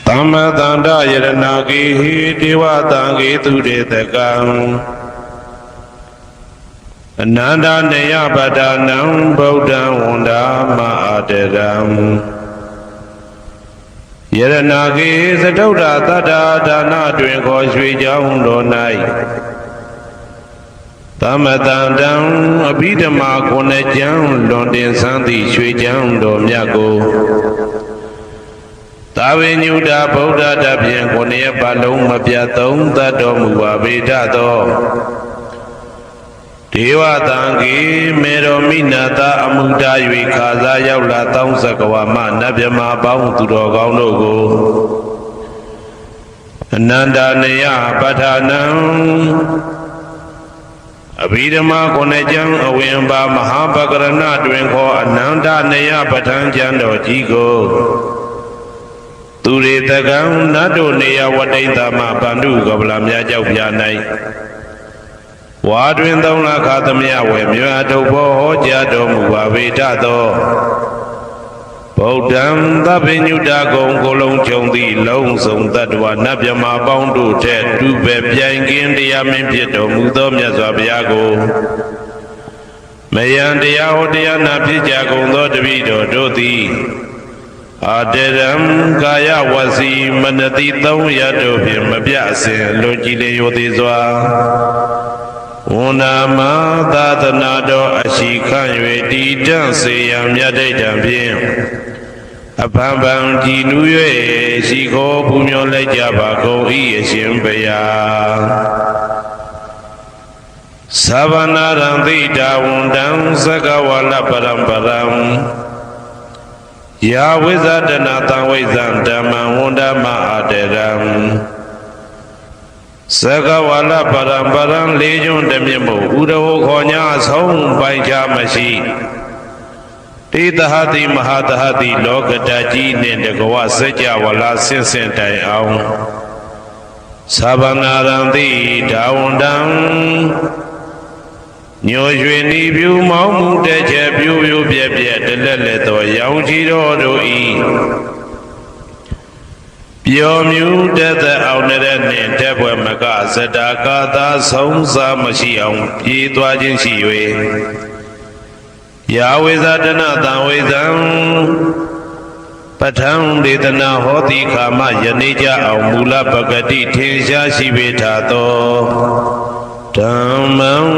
Tamma Tanda Yaranagi Diva Tangi Tudetagam Ananda Neya Badanam Bodha Wanda Maaderam Yaranagi Zadoda Tada Dana Drinko Sri Jaundo Nai Tamatandam Abhidama Konejam Londin Santi Sri Jaundo Myago Tavinyuda Bodha Dabyan Konya Palung Mabyatum Tadom Vabitato Deva Tangi Mero Minata Amuda Yuikaza Yaula Taung Sakawama Nabyama Baung Tudogaunogo Ananda Neya Patanam Abhidama Konejam Awimba Mahabakarana Drinko Ananda Neya Patan Jando Jigo Turi Tagam Nado Neya Wadaitama Bandu Gablamya Jaupianai Wadwin Dona Katamia Wemyato Jado Muavitato Bodam Tabinuda Gong Golong Chondi Long Song Tadwa Nabyama Boundu Ted Dube Piangin Diamin Pieto Mudom Yazabiago Mayandia Odia Napijago Dodavido Doti Aderam Gaya Wasi Manati Tau Yadovim Mabiasin Logile Yodizwa Unama Tatanado Ashikan Yedi Dansi Yam Yade Jambim Apambam Jinue Shiko Pumyo Lejabako Ieshimbeya Savana Randita Undam Sagawala Paramparam Yahweh Danata Wizandama Wundama Aderam Sagawala Parambaran Legion Demimu Udo Konya Song Baija Mashi Tidahati Mahatahati Lokataji Nindagawa Seja Wala Sinsentai Aung Sabanarandi Daundam Nyojweni View Mamu Deja View Bia Deleto Yaujiro Doi Piomu Deta Auneren Debwa Maga Sadakata Songsa Mashiam Yitwajin Shiwe Yahweh Zadana Tawizam Patang Detana Hoti Kama Yanija Aumula Bagati Tinsha Shivetato Dhammam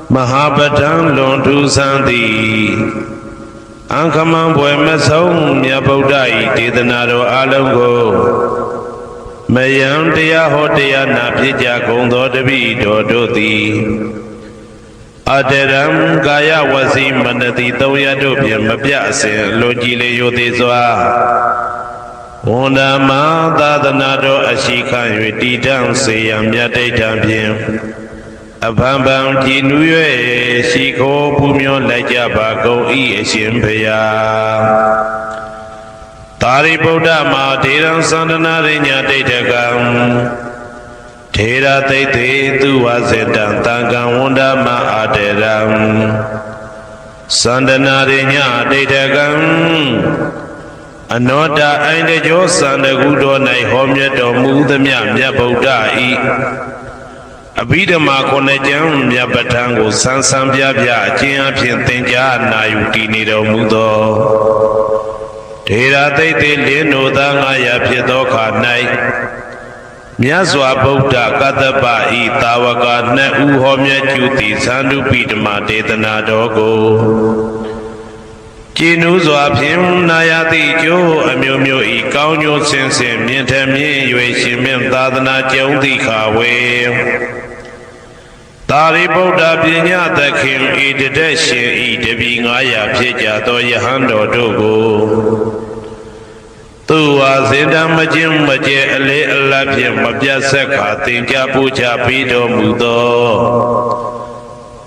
Mahabhatang Lontu Santi Ankamam Boemasong Myabodai Dedanado Alongo Mayam Dea Hotea Napija Gondo Devi Dodoti Aderam Gaya Wasi Manati Toyadopia Mabiase Logile Yodizwa Undama Dadanado Ashikan Yedidam Sayam Yate Dampian Abambam Jinue Shiko Pumyo Lajabako Ieshimpeya Tari Bodama Tiram Sandanarinya Tetagam Tera Tete Tuwazetan Tangam Undama Aderam Sandanarinya Tetagam Anoda Ainde Josanda Gudo Nai Homyato Mudamya Myabodai Abhidama Konejam Myabatango Sansam Byabya Jin Tenja Nayuki Nido Mudo Tera Tete Lino Dangaya Piedoka Nai Myazwa Bodha Katapa Itawaka Ne Uhomya Juti Sandu Pidama Tetana Dogo Jinu Zwapim Nayati Jo Amyomyo I Kaunyo Sense Mientamye Yueshimim Tadana Jaundi Kawe Tari Bodha Pinya Takim Idedeshin Idebi Ngaya Pyeja To Yahando Dogo Tuwa Zindam Majim Maje Ale Alapim Mabjasaka Tinja Puja Pido Mudo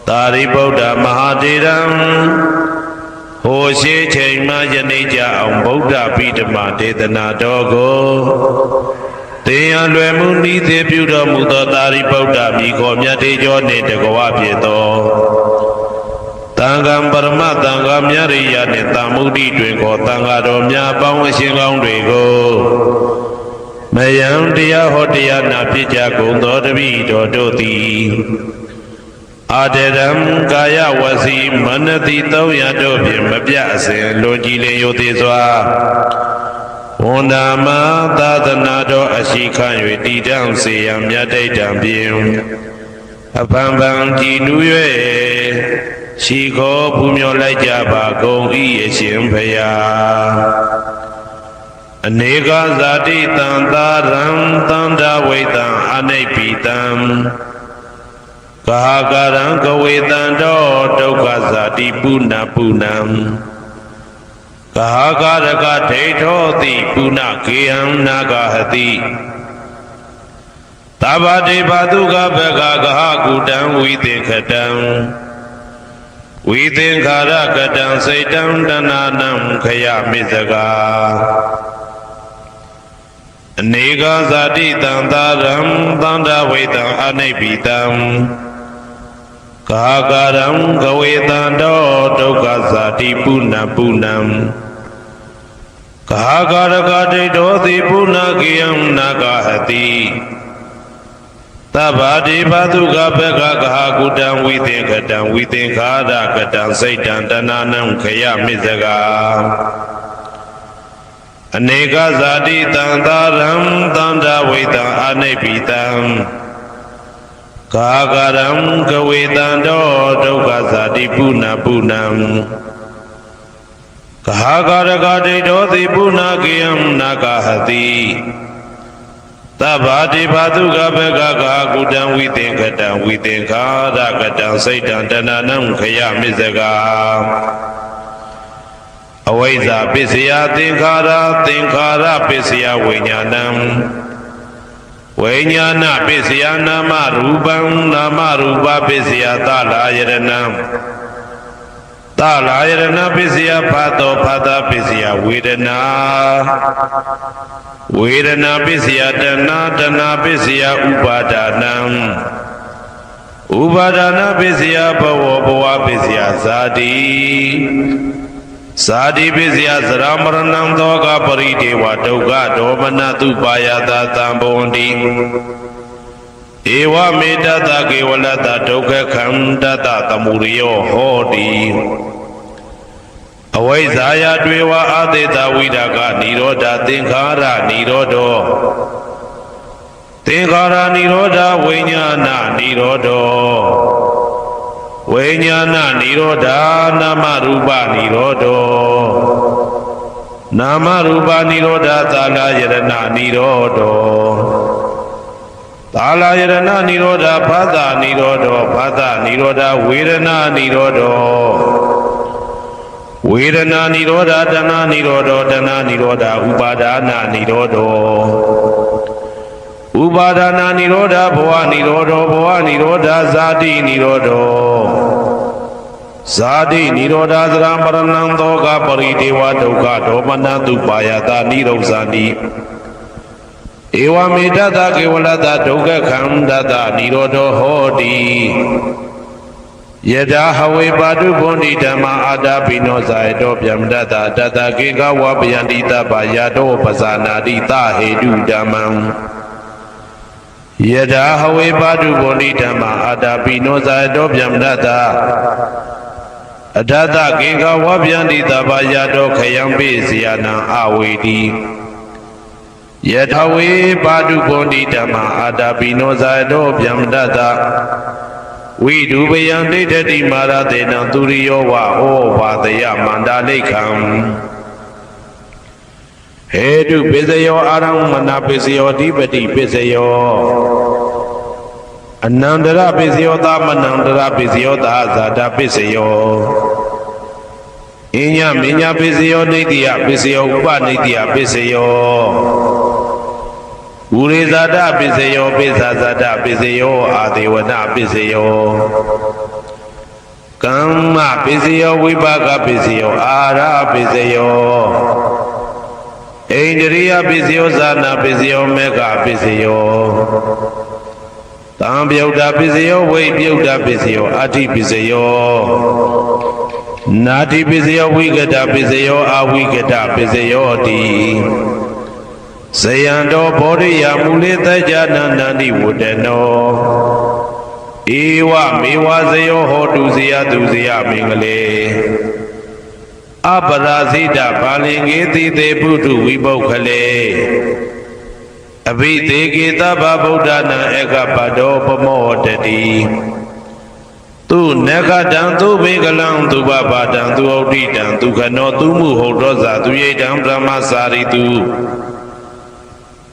Tari Bodha Mahadiram Hoshe Chaima Yanija on Bodha Pidama Dedana Dogo Teya Lwemuni De Buddha Muda Tari Bodha Miko Myate Jone Degoa Pieto ံဃံပရမတံဃာမြရိယနှင့်တမ္မုဒ္ဒိတွင်ကိုတံဃာတော်များပေါင်းအရှင်ကောင်းတွေကိုမယံတရားဟောတရားနာဖြစ်ကြကုန်သောတပည့်တော်တို့သည်အာတရံကာယဝစီမနတိ300တို့ဖြင့်မပြအစဉ်လွန်ကြည်လင်ယုသေးစွာဝန်နာမသာသနာတော်အရှိခံ၍တည်တံ့စေရန်မြတ်တိတ်တံဖြင့်အပံပံကြည်နူး၍ရှိခိုးပူမျောလိုက်ကြပါကုန်၏အရှင်ဘုရားအနေကဇာတိတံသာရံသန္တာဝိတံအနိပိတံကာကရံကဝေတံတောဒုက္ခဇာတိပုဏ္ဏပုဏ္ဏံကာကရကဒိဋ္ဌောတိပုဏ္ဏကေယံနာဂဟတိသဗ္ဗတေဘသုကဘဂဂဟကုတံဝိသင်္ခတံဝိသင်္ခာရကတံစိတ်တံတဏနံခယမိစကာအနေကဇာတိတံသာရံသန္တာဝိတံအနိပိတံကာကရံကဝေတံတောဒုက္ခဇာတိပုဏ္ဏပုဏ္ဏံကာကရကဒိဋ္ဌောတိပုဏ္ဏကေယံနာဂဟတိသဗ္ဗတိဘသုကဘဂဂဟကုတံဝိသင်္ခတံဝိသင်္ခာရကတံစိတ်တံတဏနံခယမိစကာအနေကဇာတိတံသာရံသန္တာဝိတံအနိပိတံကာကရံကဝေတံတောဒုက္ခဇာတိပုဏ္ဏပုဏ္ဏံကာကရကဒိဋ္ဌောတိပုဏ္ဏကေယံနာဂဟတိသဗ္ဗတိဘသုကဘဂဂကုတံဝိသင်္ခတံဝိသင်္ခာရကတံစိတ်တံတဏနံခယမိစကာအဝိဇ္ဇာပစ္စယသင်္ခါရသင်္ခါရပစ္စယဝိညာဏံဝိညာဏပစ္စယနာမရူပံနာမရူပပစ္စယသလာယရဏံသလာယရဏပစ္စယဖတ်တော်ဖတ်တာပစ္စယဝေဒနာဝေဒနာပစ္စယတဏတဏပစ္စယဥပါဒနာဥပါဒနာပစ္စယဘဝဘဝပစ္စယဇာတိဇာတိပစ္စယသရမရဏံသောကပရိဒေဝဒုက္ခဒေါမနတုပါယတာသံဘဝန္တိဧဝမေတ္တကေဝလတဒုက္ခခန္တတသမုရိယောဟောတိအဝိဇ္ဇာယတွေဝအာသေတဝိဒါကနိရောဓသင်္ခါရနိရောဓောသင်္ခါရနိရောဓဝိညာဏနိရောဓောဝိညာဏနိရောဓနာမရူပနိရောဓောနာမရူပနိရောဓသာလယရဏနိရောဓောသာလယရဏနိရောဓဖသနိရောဓောဖသနိရောဓဝေဒနာနိရောဓောဝေဒနာနိရောဓတဏနိရောဓောတဏနိရောဓဥပါဒနာနိရောဓောဥပါဒနာနိရောဓဘဝနိရောဓောဘဝနိရောဓဇာတိနိရောဓောဇာတိနိရောဓသရမရဏံသောကပရိဒေဝဒုက္ခဒေါမနတုပါယတာနိရောဇာတိဧဝမေတ္တကေဝလတဒုက္ခခန္တတနိရောဓောဟောတိယထာဟဝေပါတုဘုန်တိဓမ္မာအာတာပိနောဇာယတောဗျမ္တတတတကေကဝပယန္တိတပယတောပဇာနာတိသဟေတုဓမ္မံယထာဟဝေပါတုဘုန်တိဓမ္မာအာတာပိနောဇာယတောဗျမ္တတအထတကေကဝပယန္တိတပယတောခယံပိစီယနံအဝေတိယထာဝေပါတုဘုန်တိဓမ္မာအာတာပိနောဇာယတောဗျမ္တတဝိဒုပယံဒိဋ္ဌတိမာရတေနံသူရိယောဝဩဝါဒယမန္တာလိခံဟေတုပိစယောအာရမဏပိစယောဓိပတိပိစယောအနန္တရပိစယောသမနန္တရပိစယောသာဇာတပိစယောအညမညပိစယောနိတိယပိစယောဥပနိတိယပိစယောဝုရေဇာတပိစယောပိဇာဇာတပိစယောအာဒေဝနာပိစယောကမ္မပိစယောဝိပါကပိစယောအာရပိစယောဣန္ဒရိယပိစယောဇာနာပိစယောမေဃပိစယောသံပြုတ်တာပိစယောဝိပြုတ်တာပိစယောအဋ္ဌိပိစယော နာတိပစ္စယောဝိကတပစ္စယောအဝိကတပစ္စယောတိဇယံတော်ဘောရိယမူလေတကြနန္တန္တိဝတ္တနောဧဝမေဝဇယောဟောတုဇယသူဇယမင်္ဂလေအပရာဇိတဘာလင်္ကေတိတေပုထုဝိပုခ္ခလေအဘိသေကေတဗ္ဗဗုဒ္ဓနာဧကပတောပမောတတိသူနဂတံသူဘေကလံသူဘဘာတံသူဩဒိတံသူခနောသူမှုဟောတောဇာသူယေတံဗြဟ္မစာရိတု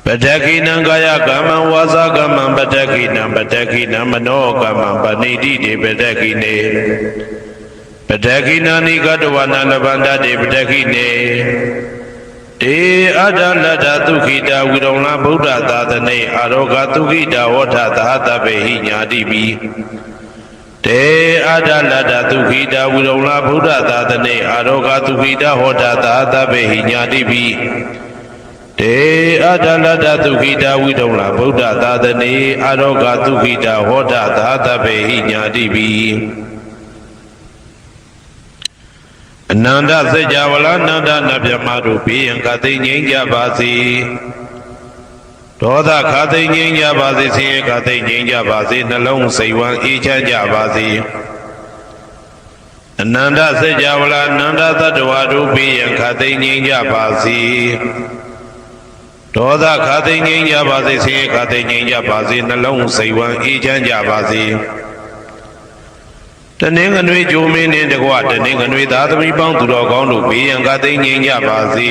ပတ္တခိနံကာယကမ္မံဝါစာကမ္မံပတ္တခိနံပတ္တခိနံမနောကမ္မံပဏိတိတေပတ္တခိနေပတ္တခိနာနိကတဝနာလဗန္တတေပတ္တခိနေတေအတ္တလတ္တသုခိတာဝိရုံလဗုဒ္ဓသာသနေအာရောဂသုခိတာဝဋ္ဌသာသဗ္ဗေဟိညာတိပိတေအတ္တလတ္တသုခိတာဝိရုံလဗုဒ္ဓသာသနေအာရောဂသုခိတာဝဋ္ဌသာသဗ္ဗေဟိညာတိပိတေအတ္တလတ္တသုခိတာဝိရုံလဗုဒ္ဓသာသနေအာရောဂသုခိတာဝဋ္ဌသာသဗ္ဗေဟိညာတိပိအနန္တစကြဝဠာနန္ဒနဗျမတို့ဘေးရန်ခသိငြိမ်းကြပါစေဒေါသခသိငြိမ်းကြပါစေဆင်းရဲခသိငြိမ်းကြပါစေနှလုံးစိတ်ဝမ်းအေးချမ်းကြပါစေအနန္တစကြဝဠာနန္ဒသတ္တဝါတို့ဘေးရန်ခသိငြိမ်းကြပါစေဒေါသခသိငြိမ်းကြပါစေဆင်းရဲခသိငြိမ်းကြပါစေနှလုံးစိတ်ဝမ်းအေးချမ်းကြပါစေတနင်္ဂနွေဂျိုမင်းနှင့်တကွတနင်္ဂနွေသားသမီးပေါင်းသူတော်ကောင်းတို့ဘေးရန်ခသိငြိမ်းကြပါစေ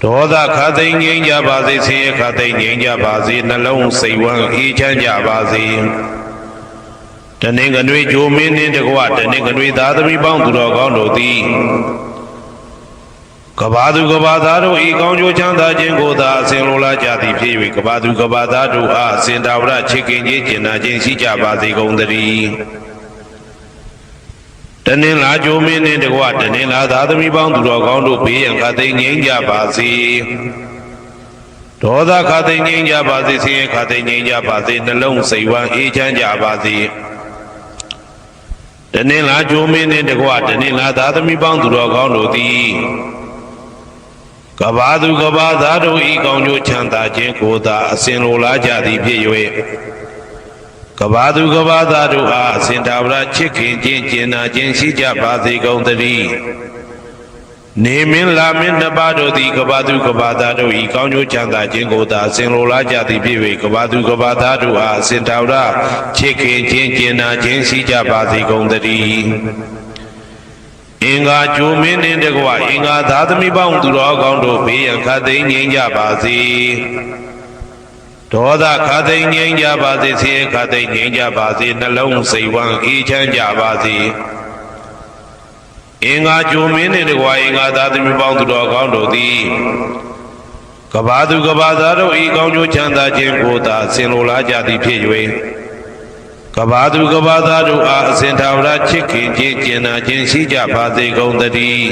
ဒေါသခသိငြိမ်းကြပါစေဆင်းရဲခသိငြိမ်းကြပါစေနှလုံးစိတ်ဝမ်းအေးချမ်းကြပါစေတနင်္ဂနွေဂျိုမင်းနှင့်တကွတနင်္ဂနွေသားသမီးပေါင်းသူတော်ကောင်းတို့သည်ကဘာသူကဘာသားတို့ဤကောင်းကျိုးချမ်းသာခြင်းကိုသာအစဉ်လိုလားကြသည်ဖြစ်၍ကဘာသူကဘာသားတို့အားစင်တာဝရချစ်ခင်ခြင်းကျင်နာခြင်းရှိကြပါစေကုန်သတည်းတနင်္လာဂျိုမင်းနှင့်တကွတနင်္လာသားသမီးပေါင်းသူတော်ကောင်းတို့ဘေးရန်ခသိငြိမ်းကြပါစေဒေါသခသိငြိမ်းကြပါစေဆင်းရဲခသိငြိမ်းကြပါစေနှလုံးစိတ်ဝမ်းအေးချမ်းကြပါစေတနင်္လာဂျိုမင်းနှင့်တကွတနင်္လာသားသမီးပေါင်းသူတော်ကောင်းတို့သည်ကဘာသူကဘာသားတို့ဤကောင်းကျိုးချမ်းသာခြင်းကိုသာအစဉ်လိုလားကြသည်ဖြစ်၍ကဘာသူကဘာသားတို့အားအစဉ်တာဝရချစ်ခင်ခြင်းကျင်နာခြင်းရှိကြပါစေကုန်သတည်းနေမင်းလာမင်းနှစ်ပါးတို့သည်ကဘာသူကဘာသားတို့ဤကောင်းကျိုးချမ်းသာခြင်းကိုသာအစဉ်လိုလားကြသည်ဖြစ်၍ကဘာသူကဘာသားတို့အားအစဉ်တာဝရချစ်ခင်ခြင်းကျင်နာခြင်းရှိကြပါစေကုန်သတည်းအင်္ဂါကျိုးမင်းနှင့်တကွအင်္ဂါသားသမီးပေါင်းသူတော်ကောင်းတို့ဘေးရန်ခသိငြိမ်းကြပါစေဒေါသခသိငြိမ်းကြပါစေဆင်းရဲခသိငြိမ်းကြပါစေနှလုံးစိတ်ဝမ်းအေးချမ်းကြပါစေအင်္ဂါကျိုးမင်းနှင့်တကွအင်္ဂါသားသမီးပေါင်းသူတော်ကောင်းတို့သည်ကဘာသူကဘာသားတို့ဤကောင်းကျိုးချမ်းသာခြင်းကိုသာဆင်လိုလားကြသည်ဖြစ်၍ကဘာသူကဘာသားတို့အားအစဉ်ထာဝရချစ်ခင်ခြင်းကျင်နာခြင်းရှိကြပါစေကုန်သတည်း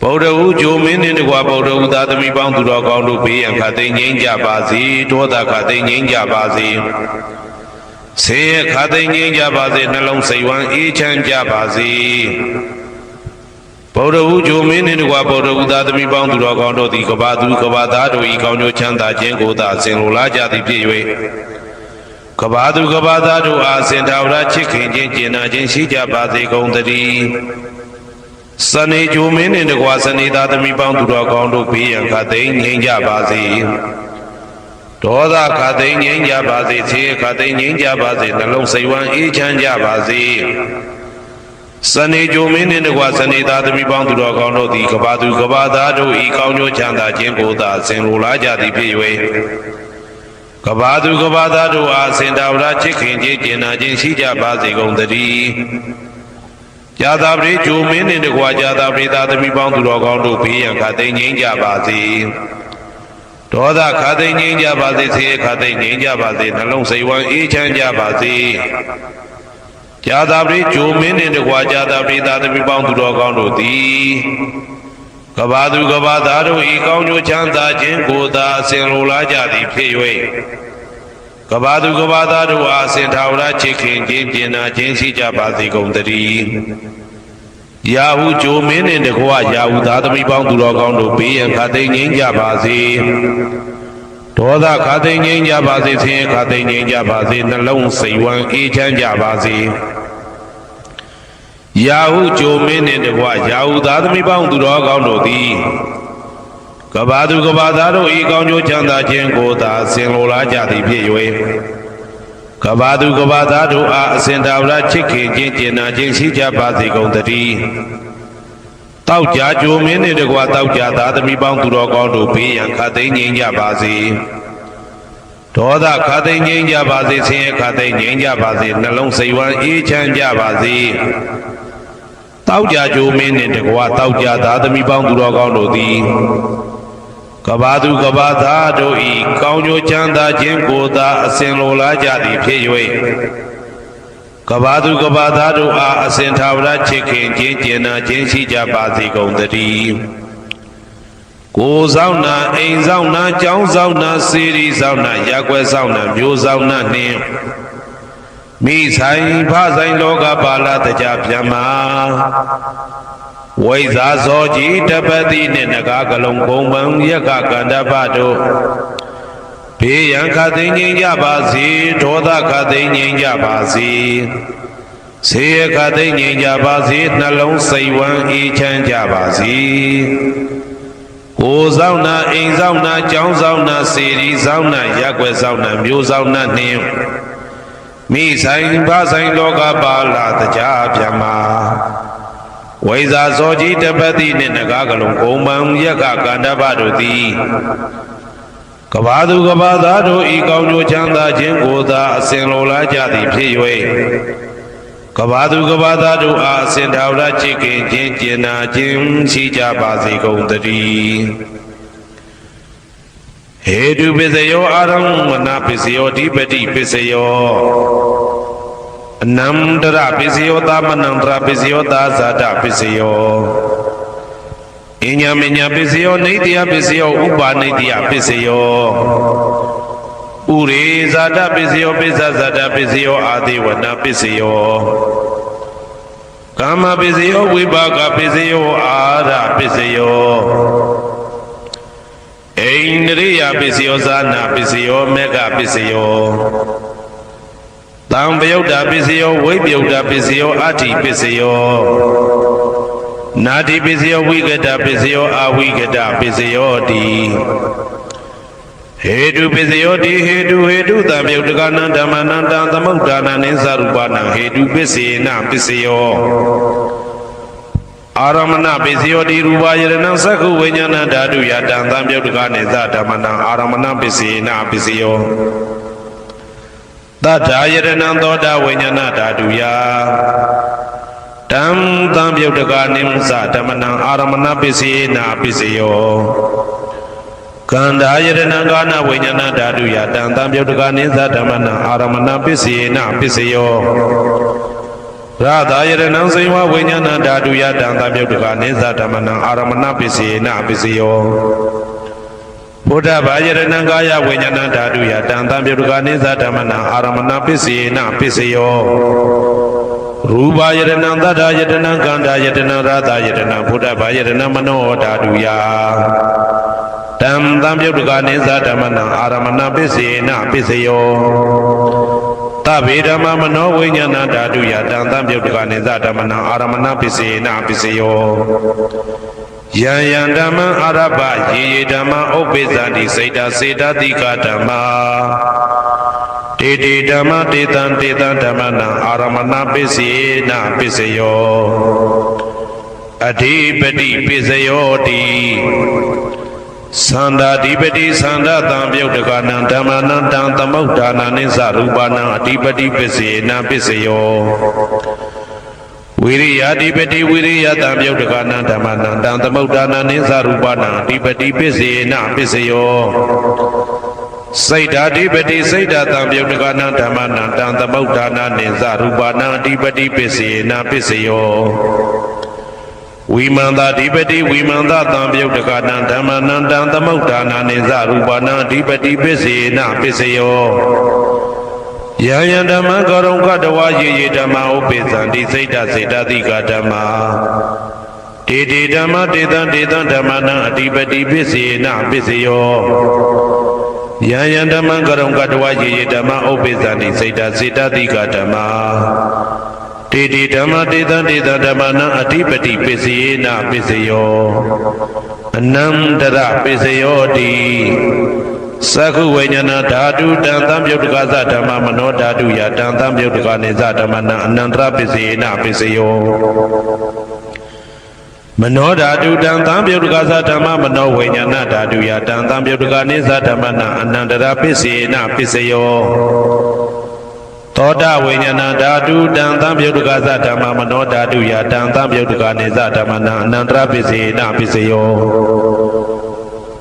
ဗုဒ္ဓဟူဂျိုမင်းနှင့်တကွဗုဒ္ဓဟူသားသမီးပေါင်းသူတော်ကောင်းတို့ဘေးရန်ခသိငြိမ်းကြပါစေဒေါသခသိငြိမ်းကြပါစေဆင်းရဲခသိငြိမ်းကြပါစေနှလုံးစိတ်ဝမ်းအေးချမ်းကြပါစေဗုဒ္ဓဟူဂျိုမင်းနှင့်တကွဗုဒ္ဓဟူသားသမီးပေါင်းသူတော်ကောင်းတို့သည်ကဘာသူကဘာသားတို့ဤကောင်းကျိုးချမ်းသာခြင်းကိုသာဆင်လိုလားကြသည်ဖြစ်၍ကဘာသူကဘာသားတို့အားစင်ထာဝရချစ်ခင်ခြင်းကျင်နာခြင်းရှိကြပါစေကုန်သတည်းစနေဂျိုမင်းနှင့်တကွာစနေသားသမီးပေါင်းသူတော်ကောင်းတို့ဘေးရန်ခသိငြိမ်းကြပါစေဒေါသခသိငြိမ်းကြပါစေဆင်းရဲခသိငြိမ်းကြပါစေနှလုံးစိတ်ဝမ်းအေးချမ်းကြပါစေစနေဂျိုမင်းနှင့်တကွာစနေသားသမီးပေါင်းသူတော်ကောင်းတို့သည်ကဘာသူကဘာသားတို့ဤကောင်းကျိုးချမ်းသာခြင်းကိုသာဆင်လိုလားကြသည်ဖြစ်၍ကဘာသူကဘာသားတို့အားစင်တာဝရချစ်ခင်ခြင်းကျင်နာခြင်းရှိကြပါစေကုန်သတည်းဇာတာပရိဂျိုမင်းနှင့်တကွာဇာတာပရိသားသမီးပေါင်းသူတော်ကောင်းတို့ဘေးရန်ခသိငြိမ်းကြပါစေဒေါသခသိငြိမ်းကြပါစေဆင်းရဲခသိငြိမ်းကြပါစေနှလုံးစိတ်ဝမ်းအေးချမ်းကြပါစေဇာတာပရိဂျိုမင်းနှင့်တကွာဇာတာပရိသားသမီးပေါင်းသူတော်ကောင်းတို့သည်ကဘာသူကဘာသားတို့ဤကောင်းကျိုးချမ်းသာခြင်းကိုသာအစဉ်လိုလားကြသည်ဖြစ်၍ ကဘာသူကဘာသားတို့အားအစဉ်ထာဝရချစ်ခင်ခြင်းကျင်နာခြင်းရှိကြပါစေကုန်သတည်းရာဟုဂျိုမင်းနှင့်တကွရာဟုသားသမီးပေါင်းသူတော်ကောင်းတို့ဘေးရန်ခါသိမ်းငြိမ်းကြပါစေဒေါသခါသိမ်းငြိမ်းကြပါစေဆင်းရဲခါသိမ်းငြိမ်းကြပါစေနှလုံးစိတ်ဝမ်းအေးချမ်းကြပါစေရာဟုဂျိုမင်းနှင့်တကွရာဟုသားသမီးပေါင်းသူတော်ကောင်းတို့သည်ကဘာသူကဘာသားတို့ဤကောင်းကျိုးချမ်းသာခြင်းကိုသာဆင်လိုလားကြသည်ဖြစ်၍ကဘာသူကဘာသားတို့အားအစဉ်ထာဝရချစ်ခင်ခြင်းကျင်နာခြင်းရှိကြပါစေကုန်သတည်းတောက်ကြကြိုမင်းနှင့်တကွတောက်ကြသားသမီးပေါင်းသူတော်ကောင်းတို့ဘေးရန်ခါသိမ်းငြိမ်းကြပါစေဒေါသခါသိမ်းငြိမ်းကြပါစေဆင်းရဲခါသိမ်းငြိမ်းကြပါစေနှလုံးစိတ်ဝမ်းအေးချမ်းကြပါစေတောက်ကြကြိုမင်းနှင့်တကွတောက်ကြသားသမီးပေါင်းသူတော်ကောင်းတို့သည်ကဘာသူကဘာသားတို့ဤကောင်းကျိုးချမ်းသာခြင်းကိုသာအစဉ်လိုလားကြသည်ဖြစ်၍ကဘာသူကဘာသားတို့အားအစဉ်ထာဝရချစ်ခင်ခြင်းကျင်နာခြင်းရှိကြပါစေကုန်သတည်းကိုယ်ဆောင်နာအိမ်ဆောင်နာကျောင်းဆောင်နာစေရီဆောင်နာရက်ွယ်ဆောင်နာမျိုးဆောင်နာနှင့်မိဆိုင်ဖဆိုင်လောကပါဠတကြပြမဝိဇာဇောကြီးတပတိနှင့်နဂါကလုံးကုံပံယက္ခကန္တပတို့ဘေးရန်ခသိမ်းငြိမ်းကြပါစေဒေါသခသိမ်းငြိမ်းကြပါစေဆေးရခသိမ်းငြိမ်းကြပါစေနှလုံးစိတ်ဝမ်းအေးချမ်းကြပါစေကိုယ်ဆောင်နာအိမ်ဆောင်နာကျောင်းဆောင်နာစေရီဆောင်နာရက်ွယ်ဆောင်နာမျိုးဆောင်နာနှင့်မိဆိုင်ဖဆိုင်လောကပါဠတကြပြမဝိဇာဇောကြီးတပတိနှင့်နဂါကလုံးကုံပံယက္ခကန္တပတို့သည်ကဘာသူကဘာသားတို့ဤကောင်းကျိုးချမ်းသာခြင်းကိုသာအစဉ်လိုလားကြသည်ဖြစ်၍ကဘာသူကဘာသားတို့အားအစဉ်ထာဝရချစ်ခင်ခြင်းကျင်နာခြင်းရှိကြပါစေကုန်သတည်းဟေတုပစ္စယောအာရမဏပစ္စယောဓိပတိပစ္စယောအနန္တရပစ္စယောသမနန္တရပစ္စယောသာဇာတပစ္စယောအညမညပစ္စယောနေတ္တယပစ္စယောဥပါနေတ္တယပစ္စယောဥရေဇာတပစ္စယောပစ္စဇာတပစ္စယောအာတိဝနပစ္စယောကာမပစ္စယောဝိပါကပစ္စယောအာရပစ္စယောအိန္ဒရိယပစ္စယောဇာနာပစ္စယောမေဃပစ္စယောတံပယုတ်တာပစ္စယောဝိပယုတ်တာပစ္စယောအဋ္ဌိပစ္စယောနာတိပစ္စယောဝိကတပစ္စယောအဝိကတပစ္စယောတိဟေတုပစ္စယောတိဟေတုတံပယုတ်တကနံဓမ္မနံတံသမုဒ္ဒါနံနိသရူပနံဟေတုပစ္စေနပစ္စယောအာရမဏပစ္စယောတိရူပယရဏံသက္ခုဝိညာဏဓာတုယတံသံပယုတ်တကနိသဓမ္မနံအာရမဏပစ္စေနပစ္စယောသတ္ထာယရဏံသောတာဝိညာဏဓာတုယတံသံပယုတ်တကနိသဓမ္မနံအာရမဏပစ္စေနပစ္စယောကန္ဓာယရဏံကာနဝိညာဏဓာတုယတံသံပယုတ်တကနိသဓမ္မနံအာရမဏပစ္စေနပစ္စယောရသာယရဏံစေဝဝိညာဏဓာတုယတံသံပယုတ်တကနိသဓမ္မနံအာရမဏပစ္စေနပစ္စယောဘုဒ္ဓဘာယရဏံကာယဝိညာဏဓာတုယတံသံပယုတ်တကနိသဓမ္မနံအာရမဏပစ္စေနပစ္စယောရူပယရဏံသတ္တယတနံကန္ဓာယတနံရသယတနံဘုဒ္ဓဘာယရဏံမနောဓာတုယတံသံပယုတ်တကနိသဓမ္မနံအာရမဏပစ္စေနပစ္စယောသဗ္ဗေဓမ္မမနောဝိညာဏဓာတုယတံသံပယုတ်တကနိသဓမ္မနံအာရမဏပစ္စေနပစ္စယောယံယံဓမ္မအာရပယေယေဓမ္မဥပ္ပိသန္တိစိတ်တစေတတိကဓမ္မာတေတေဓမ္မတေတံဓမ္မနံအာရမဏပစ္စေနပစ္စယောအဓိပတိပစ္စယောတိသန္တာဓိပတိသန္တာတံပယုတ်တကနံဓမ္မနံတံသမုဒ္ဒါနနိသရူပနံအဓိပတိပစ္စေနပစ္စယောဝိရိယဓိပတိဝိရိယတံပယုတ်တကနံဓမ္မနံတံသမုဒ္ဒါနနိသရူပနံအဓိပတိပစ္စေနပစ္စယောစိတ်ဓာဓိပတိစိတ်ဓာတံပယုတ်တကနံဓမ္မနံတံသမုဒ္ဒါနနိသရူပနံအဓိပတိပစ္စေနပစ္စယောဝ ဝိမန္တာဓိပတိဝိမန္တာတံပြုတ်တကတံဓမ္မနံတံသမုဋ္ဌာနာနိသရူပနာဓိပတိပစ္စေနပစ္စယောယံယံဓမ္မကရုံကတဝယေယေဓမ္မဥပိသံတိစိတ်တစေတတိကဓမ္မတေတေဓမ္မတေတံတေတံဓမ္မနံအဓိပတိပစ္စေနပစ္စယောယံယံဓမ္မကရုံကတဝယေယေဓမ္မဥပိသံတိစိတ်တစေတတိကဓမ္မတေတေဓမ္မတေတံတေတံဓမ္မနံအဓိပတိပစ္စယေနပစ္စယောအနန္တရပစ္စယောတိသက္ခုဝိညာဏဓာတုတံသံယုတ်တကသဓမ္မမနောဓာတုယတံသံယုတ်တကနေသဓမ္မနံအနန္တရပစ္စယေနပစ္စယောမနောဓာတုတံသံယုတ်တကသဓမ္မမနောဝိညာဏဓာတုယတံသံယုတ်တကနေသဓမ္မနံအနန္တရပစ္စယေနပစ္စယောသောတဝိညာဏဓာတုတံသံယုတ်တကသဓမ္မမနောဓာတုယတံသံယုတ်တကနေသဓမ္မနံအနန္တရပစ္စယေနပစ္စယော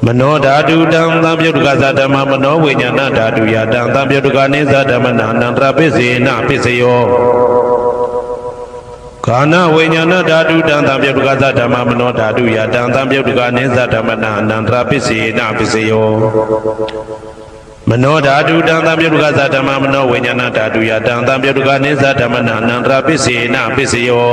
မနောဓာတုတံသံယုတ်တကသဓမ္မမနောဝိညာဏဓာတုယတံသံယုတ်တကနေသဓမ္မနံအနန္တရပစ္စယေနပစ္စယောကာနဝိညာဏဓာတုတံသံယုတ်တကသဓမ္မမနောဓာတုယတံသံယုတ်တကနေသဓမ္မနံအနန္တရပစ္စယေနပစ္စယောမနောဓာတုတံသံယုတ်တကသဓမ္မမနောဝိညာဏဓာတုယတံသံယုတ်တကနေသဓမ္မနံအနန္တရပစ္စယေနပစ္စယော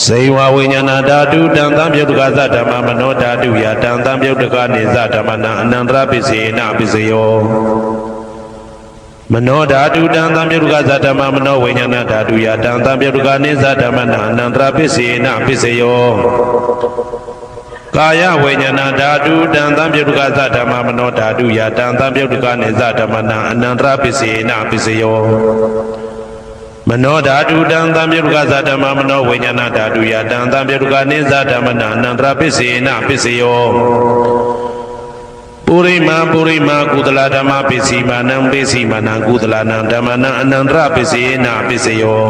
စေဝဝိညာဏဓာတုတံသံယုတ်တကသဓမ္မမနောဓာတုယတံသံယုတ်တကနေသဓမ္မနံအနန္တရပစ္စယေနပစ္စယောမနောဓာတုတံသံယုတ်တကသဓမ္မမနောဝိညာဏဓာတုယတံသံယုတ်တကနေသဓမ္မနံအနန္တရပစ္စယေနပစ္စယောကာယဝိညာဏဓာတုတံသံယုတ်တကသဓမ္မမနောဓာတုယတံသံယုတ်တကနေသဓမ္မနံအနန္တရပစ္စယေနပစ္စယောမနောဓာတုတံသံယုတ်တကသဓမ္မမနောဝိညာဏဓာတုယတံသံယုတ်တကနေသဓမ္မနံအနန္တရပစ္စယေနပစ္စယောပုရိမာပုရိမာကုသလဓမ္မပစ္စည်းမာနံပစ္စည်းမာနံကုသလနံဓမ္မနံအနန္တရပစ္စယေနပစ္စယော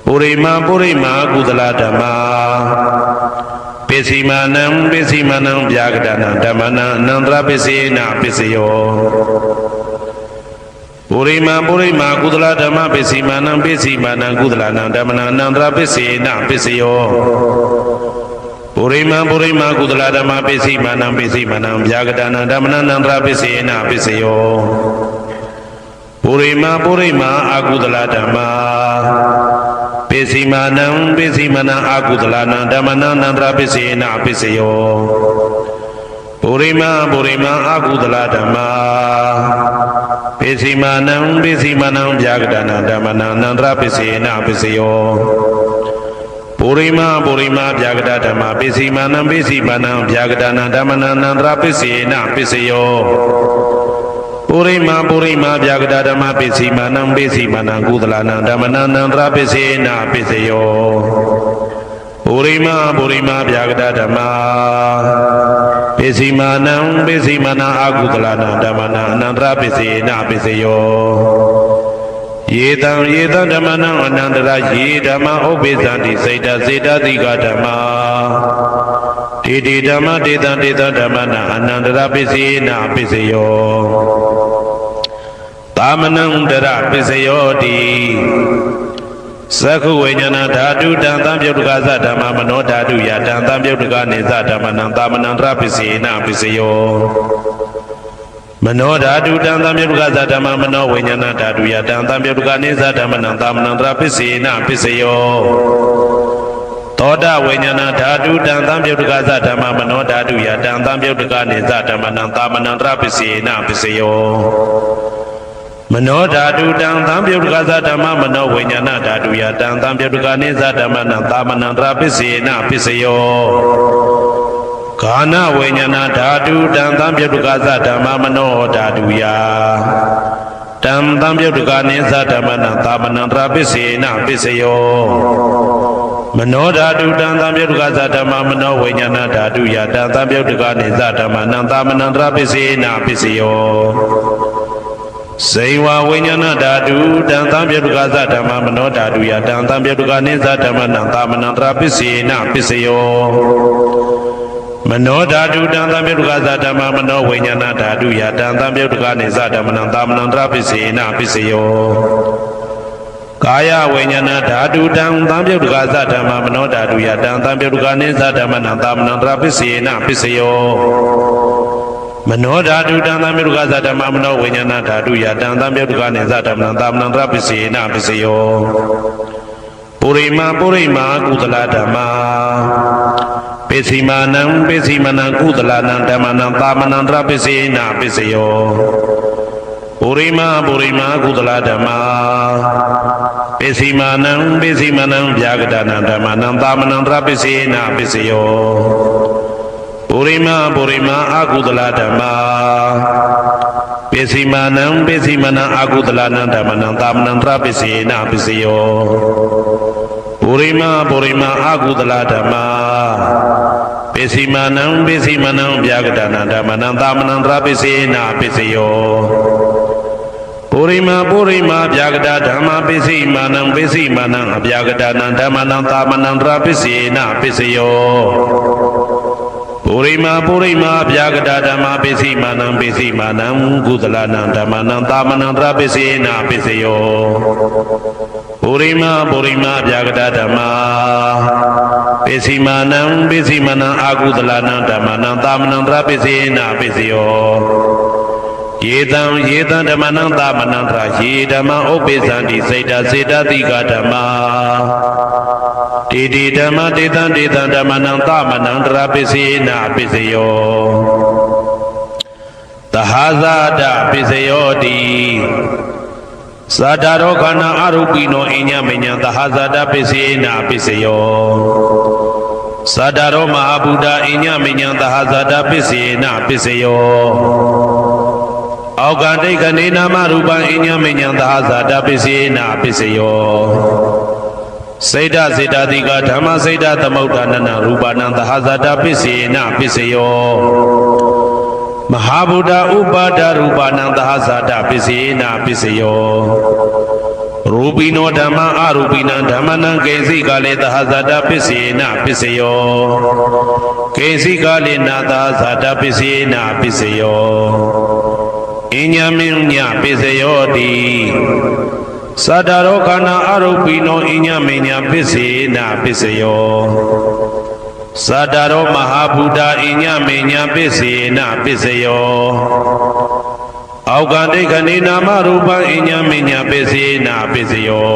ပုရိမာပုရိမာကုသလဓမ္မပစ္စည်းမာနံပစ္စည်းမာနံဗျာကတနံဓမ္မနံအနန္တရပစ္စယေနပစ္စယောပုရိမာပုရိမာကုသလဓမ္မပစ္စည်းမာနံပစ္စည်းမာနံကုသလနံဓမ္မနံအနန္တရပစ္စယေနပစ္စယောပုရိမာပုရိမာကုသလဓမ္မပစ္စည်းမာနံပစ္စည်းမာနံဗျာကတနံဓမ္မနံအနန္တရပစ္စယေနပစ္စယောပုရိမာပုရိမာအကုသလဓမ္မပစ္စည်းမာနံပစ္စည်းမာနံအကုသလနံဓမ္မနံအနန္တရပစ္စယေနပစ္စယောပုရိမာပုရိမာအကုသလဓမ္မပစ္စည်းမာနံပစ္စည်းမာနံဗျာကတနံဓမ္မနံအနန္တရပစ္စယေနပစ္စယောပုရိမာပုရိမာဗျာကတဓမ္မပစ္စည်းမာနံပစ္စည်းမာနံဗျာကတနံဓမ္မနံအနန္တရပစ္စယေနပစ္စယောပုရိမာပုရိမာဗျာကတဓမ္မပစ္စည်းမာနံပစ္စည်းမာနံကုသလနံဓမ္မနံအနန္တရပစ္စယေနပစ္စယောပုရိမာပုရိမာဗျာကတဓမ္မပစ္စည်းမာနံပစ္စည်းမာနံအကုသလနံဓမ္မနံအနန္တရပစ္စယေနပစ္စယောယေတံဓမ္မနံအနန္တရယေဓမ္မဥပိသန္တိစိတ်တစေတတိကဓမ္မတေတေဓမ္မတေတံတေတံဓမ္မနံအနန္တရပစ္စယေနပစ္စယောသာမနံတရပစ္စယောတိသက္ခုဝိညာဏဓာတုတံသံယုတ်တကသဓမ္မမနောဓာတုယတံသံယုတ်တကနေသဓမ္မနံသာမနံတရပစ္စယေနပစ္စယောမနောဓာတုတံသံယုတ်တကသဓမ္မမနောဝိညာဏဓာတုယတံသံယုတ်တကနေသဓမ္မနံသာမနံတရပစ္စယေနပစ္စယောသောတဝိညာဏဓာတုတံသံယုတ်တကသဓမ္မမနောဓာတုယတံသံယုတ်တကနေသဓမ္မနံသာမနံတရပစ္စယေနပစ္စယောမနောဓာတုတံသံယုတ်တကသဓမ္မမနောဝိညာဏဓာတုယတံသံယုတ်တကနေသဓမ္မနံသာမနံတရပစ္စယေနပစ္စယောကာနဝိညာဏဓာတုတံသံယုတ်တကသဓမ္မမနောဓာတုယတံသံယုတ်တကနေသဓမ္မနံသာမနံတရပစ္စယေနပစ္စယောမနောဓာတုတံသံယုတ်တကသဓမ္မမနောဝိညာဏဓာတုယတံသံယုတ်တကနေသဓမ္မနံသာမနံတရပစ္စယေနပစ္စယောစေဝဝိညာဏဓာတုတံသံယုတ်တကသဓမ္မမနောဓာတုယတံသံယုတ်တကနေသဓမ္မနံသာမနံတရပစ္စယေနပစ္စယောမနောဓာတုတံသံယုတ်တကသဓမ္မမနောဝိညာဏဓာတုယတံသံယုတ်တကနေသဓမ္မနံသာမနံတရပစ္စယေနပစ္စယော ကာယဝိညာဏဓာတုတံသံပြုတ်တကာသဓမ္မမနောဓာတုယတံသံပြုတ်တကာနိသဓမ္မနံသာမဏံတရာပစ္စေနပစ္စယောမနောဓာတုတံသံပြုတ်တကာသဓမ္မမနောဝိညာဏဓာတုယတံသံပြုတ်တကာနိသဓမ္မနံသာမဏံတရာပစ္စေနပစ္စယောပုရိမာကုသလဓမ္မာပိစိမာနံကုသလနံဓမ္မနံသာမဏံတရာပစ္စေနပစ္စယောပုရိမာကုသလဓမ္မာပိစိမာနံဗျာဂဒနာဓမ္မနံသာမဏံတရာပစ္စေနပစ္စယောပုရိမာအကုသလဓမ္မာပိစိမာနံအကုသလနံဓမ္မနံသာမဏံတရာပစ္စေနပစ္စယောပုရိမာအကုသလဓမ္မာပိစိမာနံဗျာဂဒနာဓမ္မနံသာမဏံတရာပစ္စေနပစ္စယောပုရိမာဗျာဂဒဓမ္မပိစိမာနံအဗျာဂဒနာဓမ္မနံသာမဏံတရာပစ္စေနပစ္စယောပုရိမာဗျာဂဒဓမ္မပိစိမာနံကုသလနံဓမ္မနံသာမဏံတရာပစ္စေနပစ္စယောပုရိမာဗျာဂဒဓမ္မပိစိမာနံအကုသလနံဓမ္မနံသာမဏံတရာပစ္စေနပစ္စယောယေတံဓမ္မနံသာမဏံတရာယေဓမ္မဥပ္ပိသန္တိစေတတိကဓမ္မာတေဓမ္မတေတံဓမ္မနံသာမဏံတရာပစ္စေနပစ္စယောသဟဇာတပစ္စယောတိသာဓာရောခန္ဓာအရူပိနောအညမညံသဟဇာတပစ္စေနပစ္စယောသာဓာရောမဟာဗုဒ္ဓအညမညံသဟဇာတပစ္စေနပစ္စယောအောက်ကဒိဋ္ဌနေနာမရူပံအညမညံသဟဇာတပစ္စေနပစ္စယောစေတတိကဓမ္မစေတသမုဋ္ဌာနနရူပနံသဟဇာတပစ္စေနပစ္စယောမဟာဗုဒ္ဓဥပါဒရူပနံသဟဇာတပစ္စေနပစ္စယောရူပိနောဓမ္မအရူပိနံဓမ္မနံကေစိကာလေသဟဇာတပစ္စေနပစ္စယောကေစိကာလေနာသဟဇာတပစ္စေနပစ္စယောအညမညပစ္စယောတိသာဓာရောခန္ဓာအရူပိနောအညမညပစ္စေနပစ္စယောသာဓာရောမဟာဗုဒ္ဓအညမညပစ္စေနပစ္စယောအောက်ကဒိဋ္ဌနေနာမရူပံအညမညပစ္စေနပစ္စယော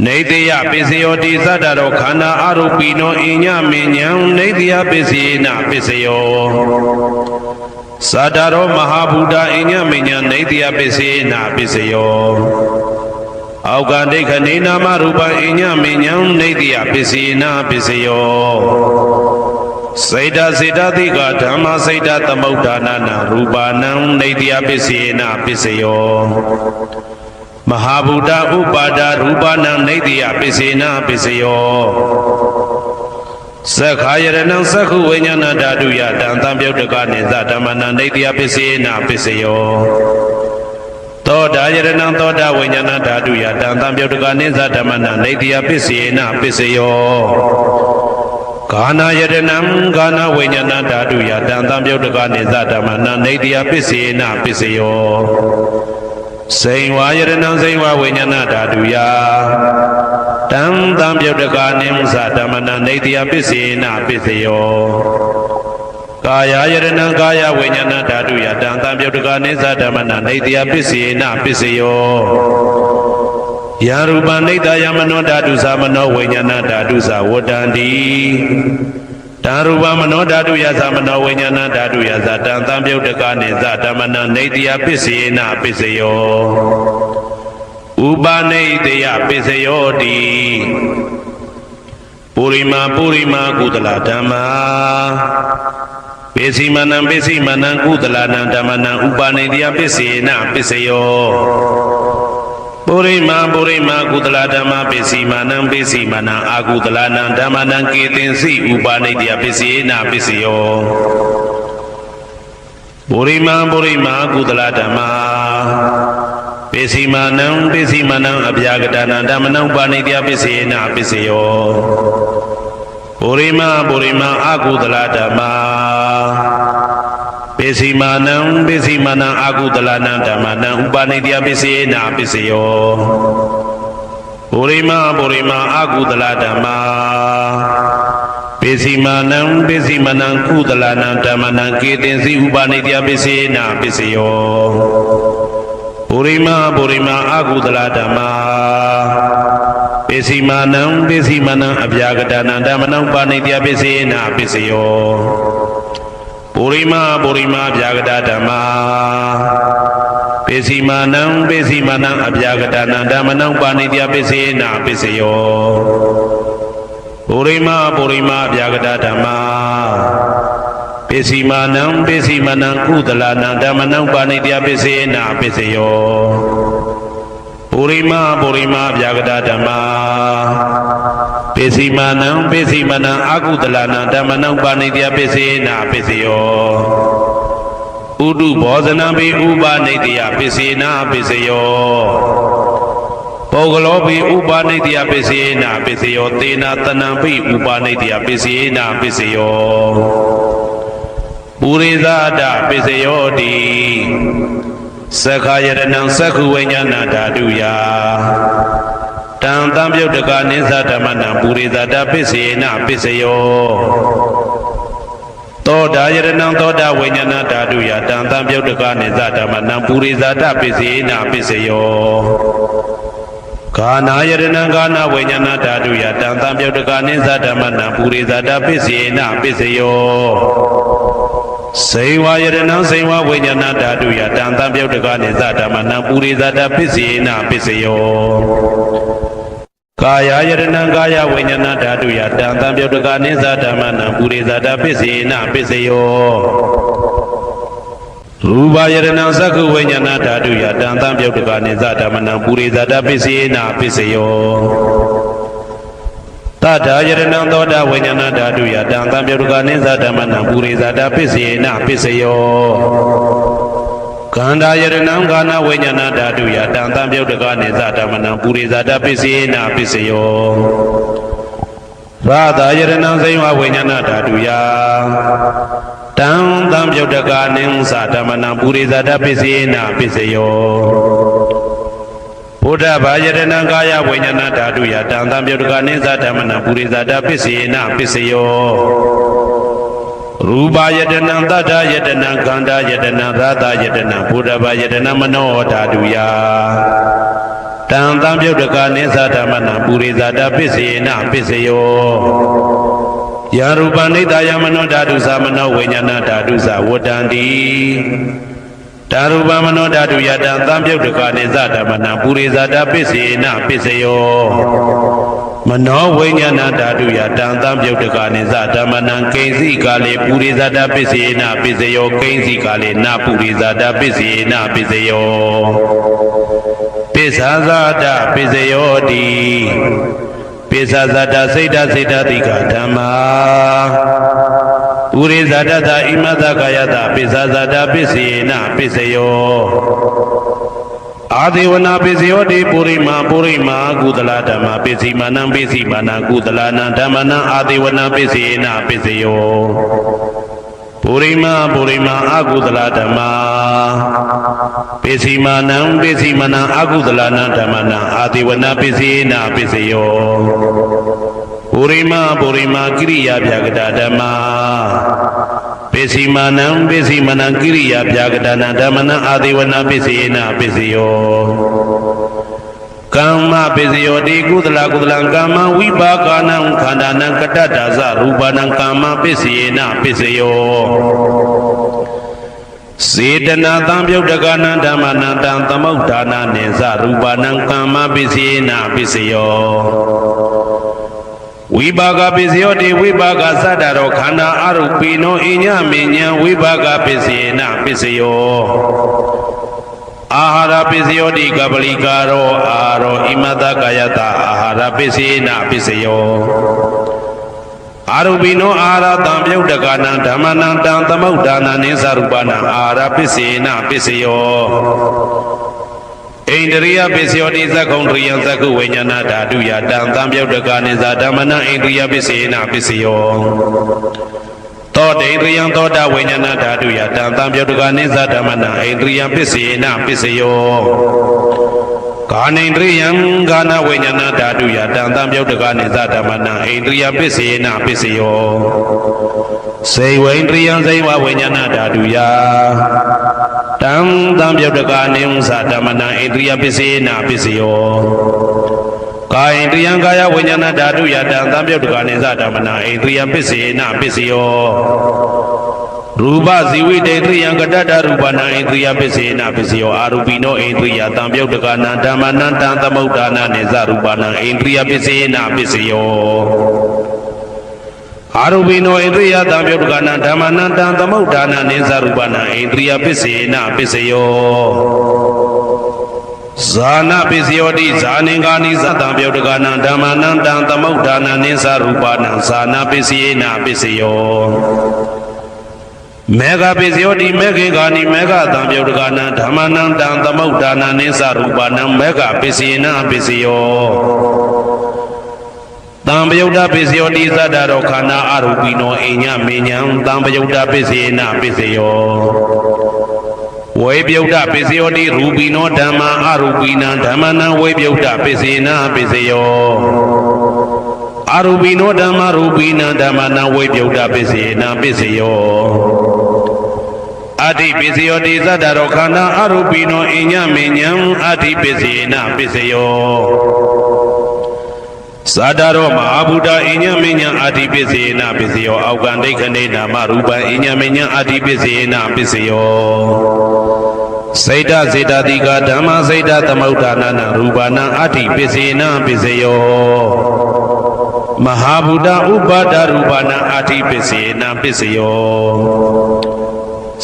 နေတယပစ္စယောတိသတ္တရောခန္ဓာအရူပိနောအညမညံနေတယပစ္စေနပစ္စယောသာဓာရောမဟာဗုဒ္ဓအညမညံနေတယပစ္စေနပစ္စယောအောက်ကဒိဋ္ဌနေနာမရူပံအညမညံနေတယပစ္စေနပစ္စယောစေတတိကဓမ္မစေတသမုဋ္ဌာနနရူပနံနေတယပစ္စေနပစ္စယောမဟာဗုဒ္ဓဥပါဒရူပနံနေတယပစ္စေနပစ္စယောသက္ခာယရဏံသက္ခုဝိညာဏဓာတုယတံသံပြုတ်တကနိသဓမ္မနံနေတယပစ္စေနပစ္စယောသောတာယရဏံသောတာဝိညာဏဓာတုယတံသံပြုတ်တကနိသဓမ္မနံနေတယပစ္စေနပစ္စယောကာနာယရဏံကာနာဝိညာဏဓာတုယတံသံပြုတ်တကနိသဓမ္မနံနေတယပစ္စေနပစ္စယောစိန်ဝါယရဏံစိန်ဝါဝိညာဏဓာတုယတံသံပြုတ်တကနိသဓမ္မနံနေတယပစ္စေနပစ္စယောကာယယရဏံကာယဝိညာဏဓာတုယတံသံပြုတ်တကနိသဓမ္မနံနေတယပစ္စေနပစ္စယောယရူပနိတယမနောဓာတုသမနောဝိညာဏဓာတုသဝတ္တန္တိတံရူပမနောဓာတုယသမနောဝိညာဏဓာတုယသတံသံပြုတ်တကနိသဓမ္မနံနေတယပစ္စေနပစ္စယောဥပနိတယပစ္စယောတိပုရိမာကုသလဓမ္မာပိစိမာနံကုသလနံဓမ္မနံဥပနိတယပစ္စေနပစ္စယောပုရိမာကုသလဓမ္မပိစိမာနံအာကုသလနံဓမ္မနံကေတင်စီဥပနိတယပစ္စေနပစ္စယောပုရိမာကုသလဓမ္မာပိစိမာနံအဗျာဂဒနာဓမ္မနံဥပနိတယပစ္စေနပစ္စယောပုရိမာအာကုသလဓမ္မာ ပိစီမာနံပိစီမာနံအာကုတလနံဓမ္မနံဥပါနိတယပိစေနာပိစယောပုရိမအာကုတလဓမ္မာပိစီမာနံပိစီမာနံကုတလနံဓမ္မနံကေတင်စီဥပါနိတယပိစေနာပိစယောပုရိမအာကုတလဓမ္မာပိစီမာနံအဗျာကတနံဓမ္မနံဥပါနိတယပိစေနာပိစယောပုရိမဗျာကတဓမ္မာပိစီမာနံအဗျာကတနံဓမ္မနံပါဏိတယပိစေနာပိစယောပုရိမဗျာကတဓမ္မာပိစီမာနံကုသလနံဓမ္မနံပါဏိတယပိစေနာပိစယောပုရိမဗျာကတဓမ္မာပိစီမာနံအာကုသလနံဓမ္မနံပါဏိတယပိစေနာပိစယောဥဒုဘောဇနံပိဥပါနိတယပိစေနာပိစယောပုဂ္ဂလောပိဥပါနိတယပိစေနာပိစယောသေနာတနံပိဥပါနိတယပိစေနာပိစယောပုရိသဒပိစယောတိသက္ခာယတနံသက္ခုဝိညာဏဓာတုယတံသံပြုတ်တကနိသဓမ္မနံပုရိသဒပိစေနာပိစယောသောတာယရဏံသောတာဝိညာဏဓာတုယတံသံပြုတ်တကနိသဓမ္မနံပုရိသဒပိစေနာပိစယောကာနာယရဏံကာနာဝိညာဏဓာတုယတံသံပြုတ်တကနိသဓမ္မနံပုရိသဒပိစေနာပိစယောစေဝယရဏံစေဝဝိညာဏဓာတုယတံသံပြုတ်တကနိသဓမ္မနံပုရိသဒပိစေနာပိစယောကာယယရဏံကာယဝိညာဏဓာတုယတံသံပြုတ်တကနိသဓမ္မနံပုရိသဒပိစေနာပိစယောရူပယရဏံသက္ခုဝိညာဏဓာတုယတံသံပြုတ်တကနိသဓမ္မနံပုရိသဒပိစေနာပိစယောတထာယရဏံသောတာဝိညာဏဓာတုယတံသံပြုတ်တကနိသဓမ္မနံပုရိသဒပိစေနာပိစယောကန္တာယရဏံကာနဝိညာဏဓာတုယတံသံပြုတ်တကနိသဓမ္မနံပုရိသဒပိစေနာပိစယောရာသယရဏံစေဝဝိညာဏဓာတုယတံသံပြုတ်တကနိသဓမ္မနံပုရိသဒပိစေနာပိစယောဘုဒ္ဓဘာယရဏံကာယဝိညာဏဓာတုယတံသံပြုတ်တကနိသဓမ္မနံပုရိသဒပိစေနာပိစယောရူပယတနံတတ္ထယတနံခန္ဓာယတနံသာသယတနံဘုဒ္ဓဘာယတနံမနောဓာတုယတံသံပြုတ်တကနိသဓမ္မနံပုရိသဒပိစေနာပိစယောယရူပနိတယမနောဓာတုသမနောဝိညာဏဓာတုသဝတ္တန္တိဓာရူပမနောဓာတုယတံသံပြုတ်တကနိသဓမ္မနံပုရိသဒပိစေနာပိစယောမနောဝိညာဏဓာတုယတံသံပြုတ်တကနိသဓမ္မနံကိဉ္စီကာလေပုရိသဒပိစေနာပိစယောကိဉ္စီကာလေနပုရိသဒပိစေနာပိစယောပိစ္ဆာဇာတပိစယောတိပိစ္ဆာဇာတစိတ်တိကဓမ္မာပုရိသဒတဣမသကာယတပိစ္ဆာဇာတပိစေနာပိစယောအာဒေဝနာပိစယောတိပုရိမာကုသလဓမ္မာပိစီမာနံကုသလနံဓမ္မနံအာဒေဝနာပိစေနာပိစယောပုရိမာအာကုသလဓမ္မာပိစီမာနံအာကုသလနံဓမ္မနံအာဒေဝနာပိစေနာပိစယောပုရိမာကိရိယာဗျာကတဓမ္မာပိစီမာနံကိရိယာဗျာကတနာဓမ္မနံအာဒေဝနာပိစေနာပိစယောကမ္မပိစယောတိကုသလကမ္မဝိပါကနံခန္ဓာနံကတ္တဒါဇရူပနံကမ္မပိစေနာပိစယောစေတနာသံပြုတ်တကနံဓမ္မနံတံသမုဋ္ဌာနာနိသရူပနံကမ္မပိစေနာပိစယောဝိပါကပိစယောတိဝိပါကသတ္တရောခန္ဓာအရုပိနောအညမေညံဝိပါကပိစေနာပိစယောအာဟာရပိစယောတိကပလိကာရောအာရောဣမတကာယတအာဟာရပိစေနာပိစယောအာရုပိနောအာဟာရတံပြုတ်တကနံဓမ္မနံတံသမုဋ္ဌာနာနိသရူပနံအာဟာရပိစေနာပိစယောဣန္ဒရိယပိစယောတိသက္ကုံတရိယံသက္ကုဝိညာဏဓာတုယတံသံပြုတ်တကနိသဓမ္မနံဣန္ဒရိယပိစေနာပိစယောသော ဒိန္ဒြိယံသောတာဝိညာဏဓာတုယတံသံပြုတ်တကနိစ္စဓမ္မနံဣန္ဒြိယံပစ္စေနပစ္စယောကာနိန္ဒြိယံကာနဝိညာဏဓာတုယတံသံပြုတ်တကနိစ္စဓမ္မနံဣန္ဒြိယပစ္စေနပစ္စယောစေဝိန္ဒြိယံစေဝဝိညာဏဓာတုယတံသံပြုတ်တကနိစ္စဓမ္မနံဣန္ဒြိယပစ္စေနပစ္စယောကာယိန္ဒြိယံကာယဝိညာဏဓာတုယတံသံပြုတ်တကနိစ္စဓမ္မနံဣန္ဒြိယပစ္စေနပစ္စယောရူပဇီဝိတေန္ဒြိယံကတ္တရူပနာဣန္ဒြိယပစ္စေနပစ္စယောအာရူပိနောဣန္ဒြိယတံပြုတ်တကနာဓမ္မနံတံသမုဋ္ဌာနာနိစ္စရူပနာဣန္ဒြိယပစ္စေနပစ္စယောအာရူပိနောဣန္ဒြိယတံပြုတ်တကနာဓမ္မနံတံသမုဋ္ဌာနာနိစ္စရူပနာဣန္ဒြိယပစ္စေနပစ္စယောဇာနာပစ္စယောတိဇာနင်္ဂာနိသတံပြုတ်တကနာဓမ္မနံတံသမုဋ္ဌာနာနိစ္စရူပနာဇာနာပစ္စယေနပစ္စယောမေဃပစ္စယောတိမေခေဂာနိမေဃတံပြုတ်တကနာဓမ္မနံတံသမုဋ္ဌာနာနိစ္စရူပနံမေဃပစ္စယေနပစ္စယောတံပယုတ်တပစ္စယောတိသတ္တရောခန္ဓာအရူပိနောအိညမေညံတံပယုတ်တပစ္စယေနပစ္စယောဝေပြုတ်တပစ္စယောတိရူပိနောဓမ္မာအရူပိနံဓမ္မနံဝေပြုတ်တပစ္စယေနပစ္စယောအာရူပိနောဓမ္မရူပိနံဓမ္မနံဝိပယုတ်တပစ္စေနပစ္စယောအတ္တိပစ္စယောတိသတ္တရောခန္ဓာအာရူပိနောအိညမေညံအတ္တိပစ္စေနပစ္စယောသတ္တရောမဟာဗုဒ္ဓအိညမေညံအတ္တိပစ္စေနပစ္စယောအောက်ကံဒိဋ္ဌနေနာမရူပံအိညမေညံအတ္တိပစ္စေနပစ္စယောစေတစေတတိကဓမ္မစေတသမုဋ္ဌာနာနရူပနံအတ္တိပစ္စေနပစ္စယောမဟာဗုဒ္ဓဥပါဒရူပနာအာတိပစ္စေနပစ္စယော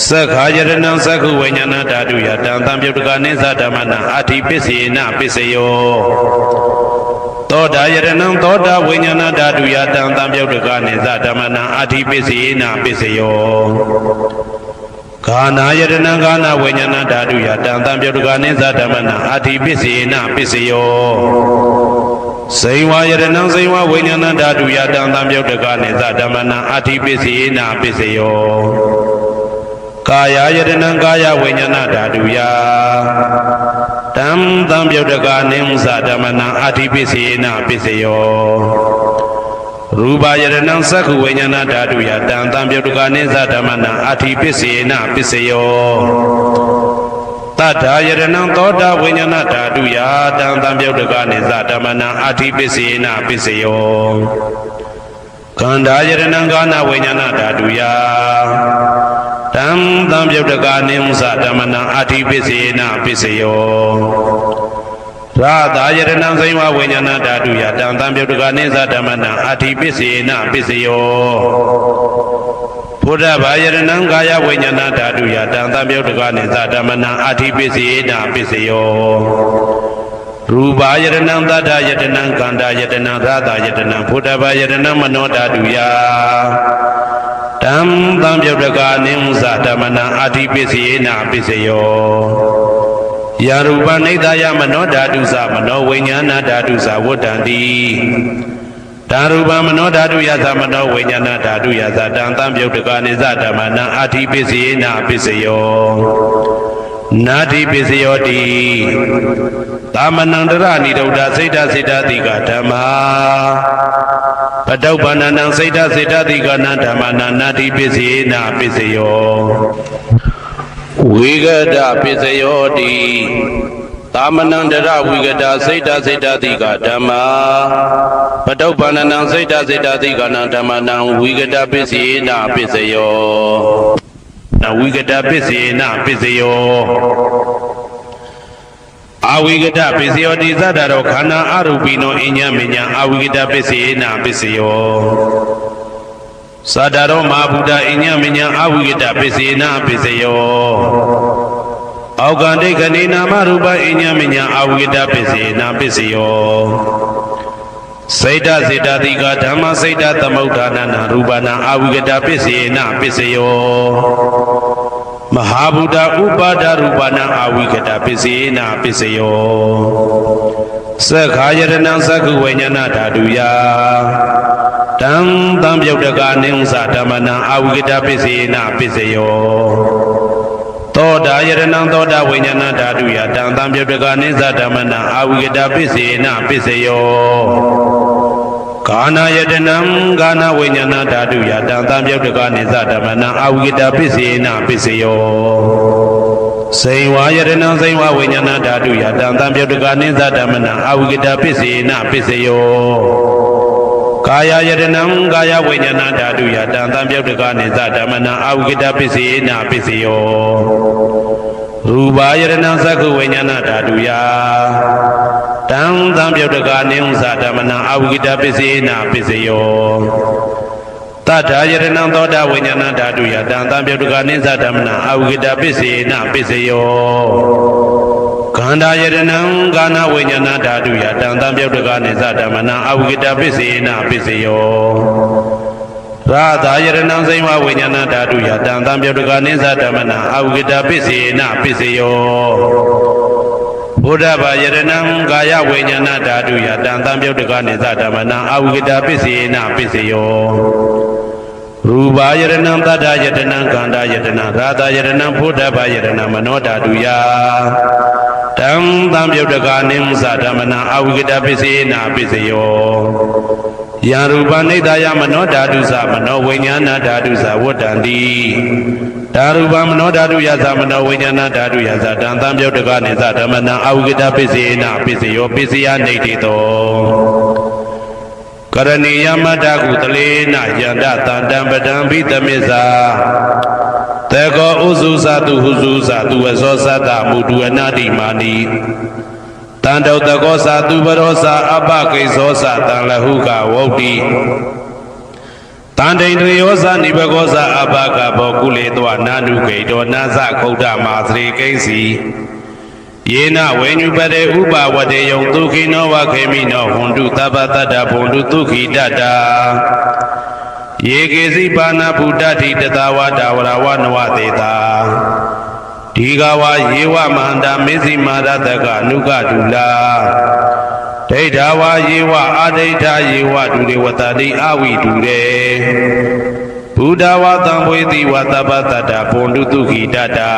သက္ခာယတနံသက္ခုဝိညာဏဓာတုယတံသံပြုတ်တကနိစ္စဓမ္မနံအာတိပစ္စေနပစ္စယောသောတာယတနံသောတာဝိညာဏဓာတုယတံသံပြုတ်တကနိစ္စဓမ္မနံအာတိပစ္စေနပစ္စယောဂာနာယတနံဂာနာဝိညာဏဓာတုယတံသံပြုတ်တကနိစ္စဓမ္မနံအာတိပစ္စေနပစ္စယောစေဝယရဏံစေဝဝိညာဏဓာတုယတံသံပြုတ်တကနိစ္စဓမ္မနံအာတိပစ္စေနပစ္စယောကာယယရဏံကာယဝိညာဏဓာတုယတံသံပြုတ်တကနိစ္စဓမ္မနံအာတိပစ္စေနပစ္စယောရူပယရဏံသက္ခုဝိညာဏဓာတုယတံသံပြုတ်တကနိစ္စဓမ္မနံအာတိပစ္စေနပစ္စယောတတ္ထာယရဏံသောတာဝိညာဏဓာတုယတံသံပြုတ်တကနိစ္စဓမ္မနံအာတိပစ္စေနပစ္စယောခန္ဓာယရဏံကာနဝိညာဏဓာတုယတံသံပြုတ်တကနိစ္စဓမ္မနံအာတိပစ္စေနပစ္စယောရာသာယရဏံစိဝဝိညာဏဓာတုယတံသံပြုတ်တကနိစ္စဓမ္မနံအာတိပစ္စေနပစ္စယောဘုဒ္ဓဘာယရဏံကာယဝိညာဏဓာတုယတံသံပြုတ်တကနိစ္စဓမ္မနံအာတိပစ္စေနပစ္စယောရူပယရဏံသတ္တယတနံကန္တာယတနံရာသယတနံဘုဒ္ဓဘာယရဏံမနောဓာတုယတံသံပြုတ်တကနိစ္စဓမ္မနံအာတိပစ္စေနပစ္စယောယာရူပနိဒာယမနောဓာတုသမနောဝိညာဏဓာတုသဝတ္တံတိဓာရူပမနောဓာတုယသမနောဝိညာဏဓာတုယသတံသံပြုတ်တကနိစ္စဓမ္မနံအာတိပစ္စေနပစ္စယောနာတိပစ္စယောတိသမနန္တရနိရုဒ္ဓစိတ်တစိတ္တတိကဓမ္မာပတုပ္ပန္နံစိတ်တစိတ္တတိကနံဓမ္မနံနာတိပစ္စေနပစ္စယောဝိဂဒပစ္စယောတိသမနန္တရဝိဂဒစိတ်တစိတ္တတိကဓမ္မာပတုပ္ပန္နံစိတ်တစိတ္တတိကနံဓမ္မနံဝိဂဒပစ္စေနပစ္စယောဝိဂဒပစ္စေနပစ္စယောအဝိဂဒပစ္စယောတိသတ္တရောခန္ဓာအရူပိနောအိညမေညအဝိဂဒပစ္စေနပစ္စယောသတ္တရောမဟာဗုဒ္ဓအိညမေညအဝိဂဒပစ္စေနပစ္စယောအောက်ကံဒိဋ္ဌနေနာမရူပအိညမေညအဝိဂဒပစ္စေနပစ္စယောစေတစေတတိကဓမ္မစေတသမုဋ္ဌာနာရူပနာအဝိဂဒပစ္စေနပစ္စယောမဟာဗုဒ္ဓဥပါဒရူပနာအဝိဂဒပစ္စေနပစ္စယော Sakha Yadana Saku Vanyana Taduya Tam Tam Yotaka Nimsa Tamana Awgita Pisina Pisayo Toda Yadana Toda Vanyana Taduya Tam Tam Yotaka Nimsa Tamana Awgita Pisina Pisayo Kana Yadanam Gana Vanyana Taduya Tam Tam Yotaka Nimsa Tamana Awgita Pisina Pisayo Saiwa Yadana Saiwa Vanyana Taduya Tam Tam Yotaka Nimsa Tamana Awgita Pisina Pisayo Kaya Yadanam Gaya Vanyana Taduya Tam Tam Yotaka Nimsa Tamana Awgita Pisina Pisayo Ruba Yadana Saku Vanyana Taduya Tam Tam Yotaka Nimsa Tamana Awgita Pisina Pisayo Tata Yadana Toda Vanyana Taduya Tam Tam Yotaka Nimsa Tamana Awgita Pisina Pisayo Kanda Yadanam Gana Vanyana Taduya Tam Tam Yotaka Nimsa Tamana Awgita Pisina Pisayo Radha Yadanam Saiva Vanyana Taduya Tam Tam Yotaka Nimsa Tamana Awgita Pisina Pisayo Buddha Yadanam Gaya Vanyana Taduya Tam Tam Yotaka Nimsa Tamana Awgita Pisina Pisayo Ruba Yadanam Tata Yadanam Kanda Yadanam Radha Yadanam Buddha Yadanam Mano Taduya Tam Tam Yotaka Nimsa Tamana Awgita Pisina Pisayo Yaruba Nidaya Mano Tadusa Mano Vanyana Tadusa Vodandi Taruba Mano Taduya Mano Vanyana Taduya Tam Tam Yotaka Nimsa Tamana Awgita Pisina Pisayo Pisya Nidito Karaniya Madaku Talena Yanda Tandam Badam Vitamisa Tego Uzu Satu Huzu Satu Esosata Mudu Anadi Mani Tando Tego Satu Barosa Abake Sosa Tanlahuka Wodi Tandendriosa Nibagosa Abaka Bokule Dwa Nanu Kedo Nasa Koda Masri Kesi Yena when you bade uba wade yong tuki no wakemi no hundu tabatata bundu tuki dada Yegezi pana buddha di tatawa dawarawa noa teta Digawa yewa manda mezi marataka nuka dula Dedawa yewa adeta yewa dure watadi awi dure Buddha watambweti watabatata bundu tuki dada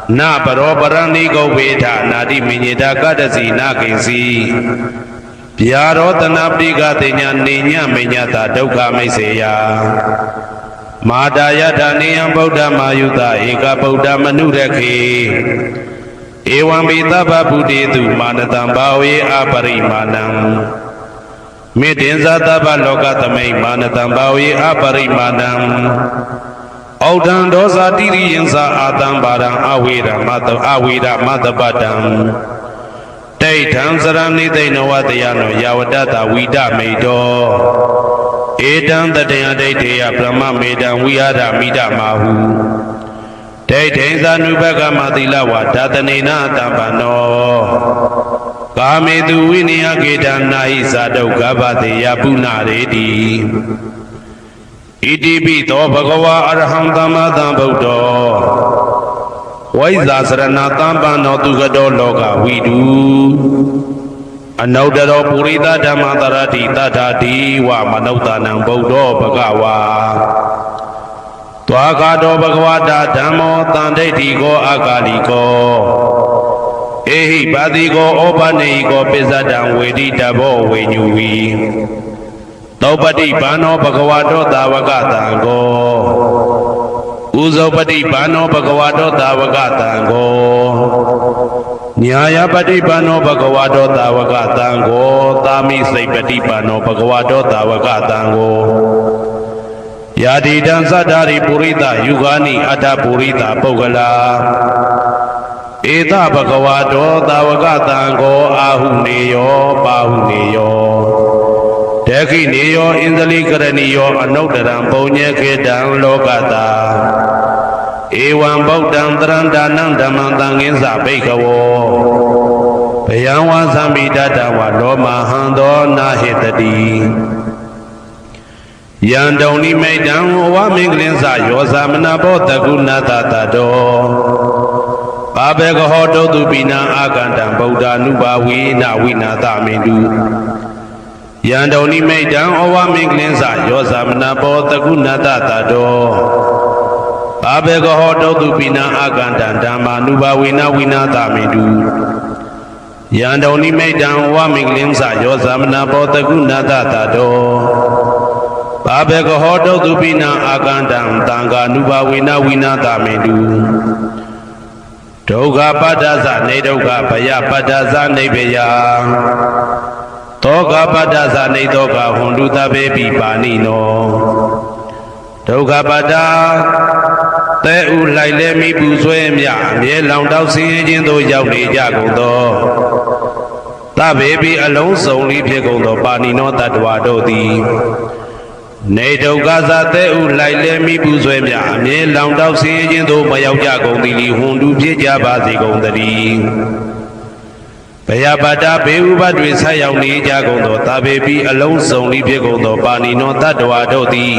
Na Paro Parani Go Veda Nadi Minita Kadasi Nakinsi Piaro Tanapika Tenya Ninya Minyata Doka Meseya Madaya Daniam Buddha Mayuta Eka Buddha Manuraki Ewan Bita Babuditu Manatambawe Aparimanam Midinza Taba Lokatamay Manatambawe Aparimanam Audan dosa diri yinsa adam barang awira matabadam Daitam sarani dainawa dayano yawadata wida meido Edam dadaya daitaya brahma medam wiyada mida mahu Daitansa nubaka matila wadatanena tambano Kamedu winiya kedam nahi sadau gabate yapuna redi Iti to Bhagava Arham Dhammadam Buddha Vaisa Sarana Tambano Tugado Loka Vidu Anaudaro Purita Dhammadarati Tadati Wa Manautanam Buddha Bhagava Twakado Bhagavata Dhammo Tandeti Go Akaliko Ehi Badiko Opaniko Pisadam Wedi Dabo Venyuvi Taupati Pano Bhagavato Tavagatango Uzopati Pano Bhagavato Tavagatango Nyayapati Pano Bhagavato Tavagatango Tami Saipati Pano Bhagavato Tavagatango Yadi Dansadari Purita Yugani Ada Purita Pogala Eta Bhagavato Tavagatango Ahuneyo Bahuneyo Deki Neyo Indali Karaniyo Anokdaram Punya Kedang Lokata Ewan Bogdam Trandanam Damantang Insa Bekawo Payangwa Sambidata Waloma Hando Nahitadi Yandoni Maidang Waminglinsa Yosamana Botagunata Tado ဘာဘေကဟောတုတုပိနာအာကန္တံဗုဒ္ဓ ानु ဘာဝေနဝိနာသမင်တုယံတုန်နိမိတ်တံဩဝမင်္ဂလင်းစယောသမနာဘောတကုဏတတတောဘာဘေကဟောတုတုပိနာအာကန္တံဓမ္မာနုဘာဝေနဝိနာသမင်တုယံတုန်နိမိတ်တံဩဝမင်္ဂလင်းစယောသမနာဘောတကုဏတတတောဘာဘေကဟောတုတုပိနာအာကန္တံတံဃာနုဘာဝေနဝိနာသမင်တုဒုက္ခပတ္တသနေဒုက္ခဘယပတ္တသနေဘယသောကပတ္တသနေသောကဟွန်တုသဗ္ဗေပိပါဏိနောဒုက္ခပတ္တသဲဥလိုက်လဲမိပူဆွဲမြအမြဲလောင်တောက်ဆင်းရဲခြင်းသို့ရောက်နေကြကုန်သောသဗ္ဗေပိအလုံးစုံလေးဖြစ်ကုန်သောပါဏိနောတတ္တဝါတို့သည်နေဒုက္ခသသဲဥလိုက်လဲမိပူဆွဲမြအမြဲလောင်တောက်ဆင်းရဲခြင်းသို့မရောက်ကြကုန်သည်ဟွန်တုဖြစ်ကြပါစေကုန်သတည်းဘယပတ္တဘေဥပတွေဆက်ရောက်နေကြကုန်သောသဗ္ဗေပိအလုံးစုံလေးဖြစ်ကုန်သောပါဏိနောတတ္တဝါတို့သည်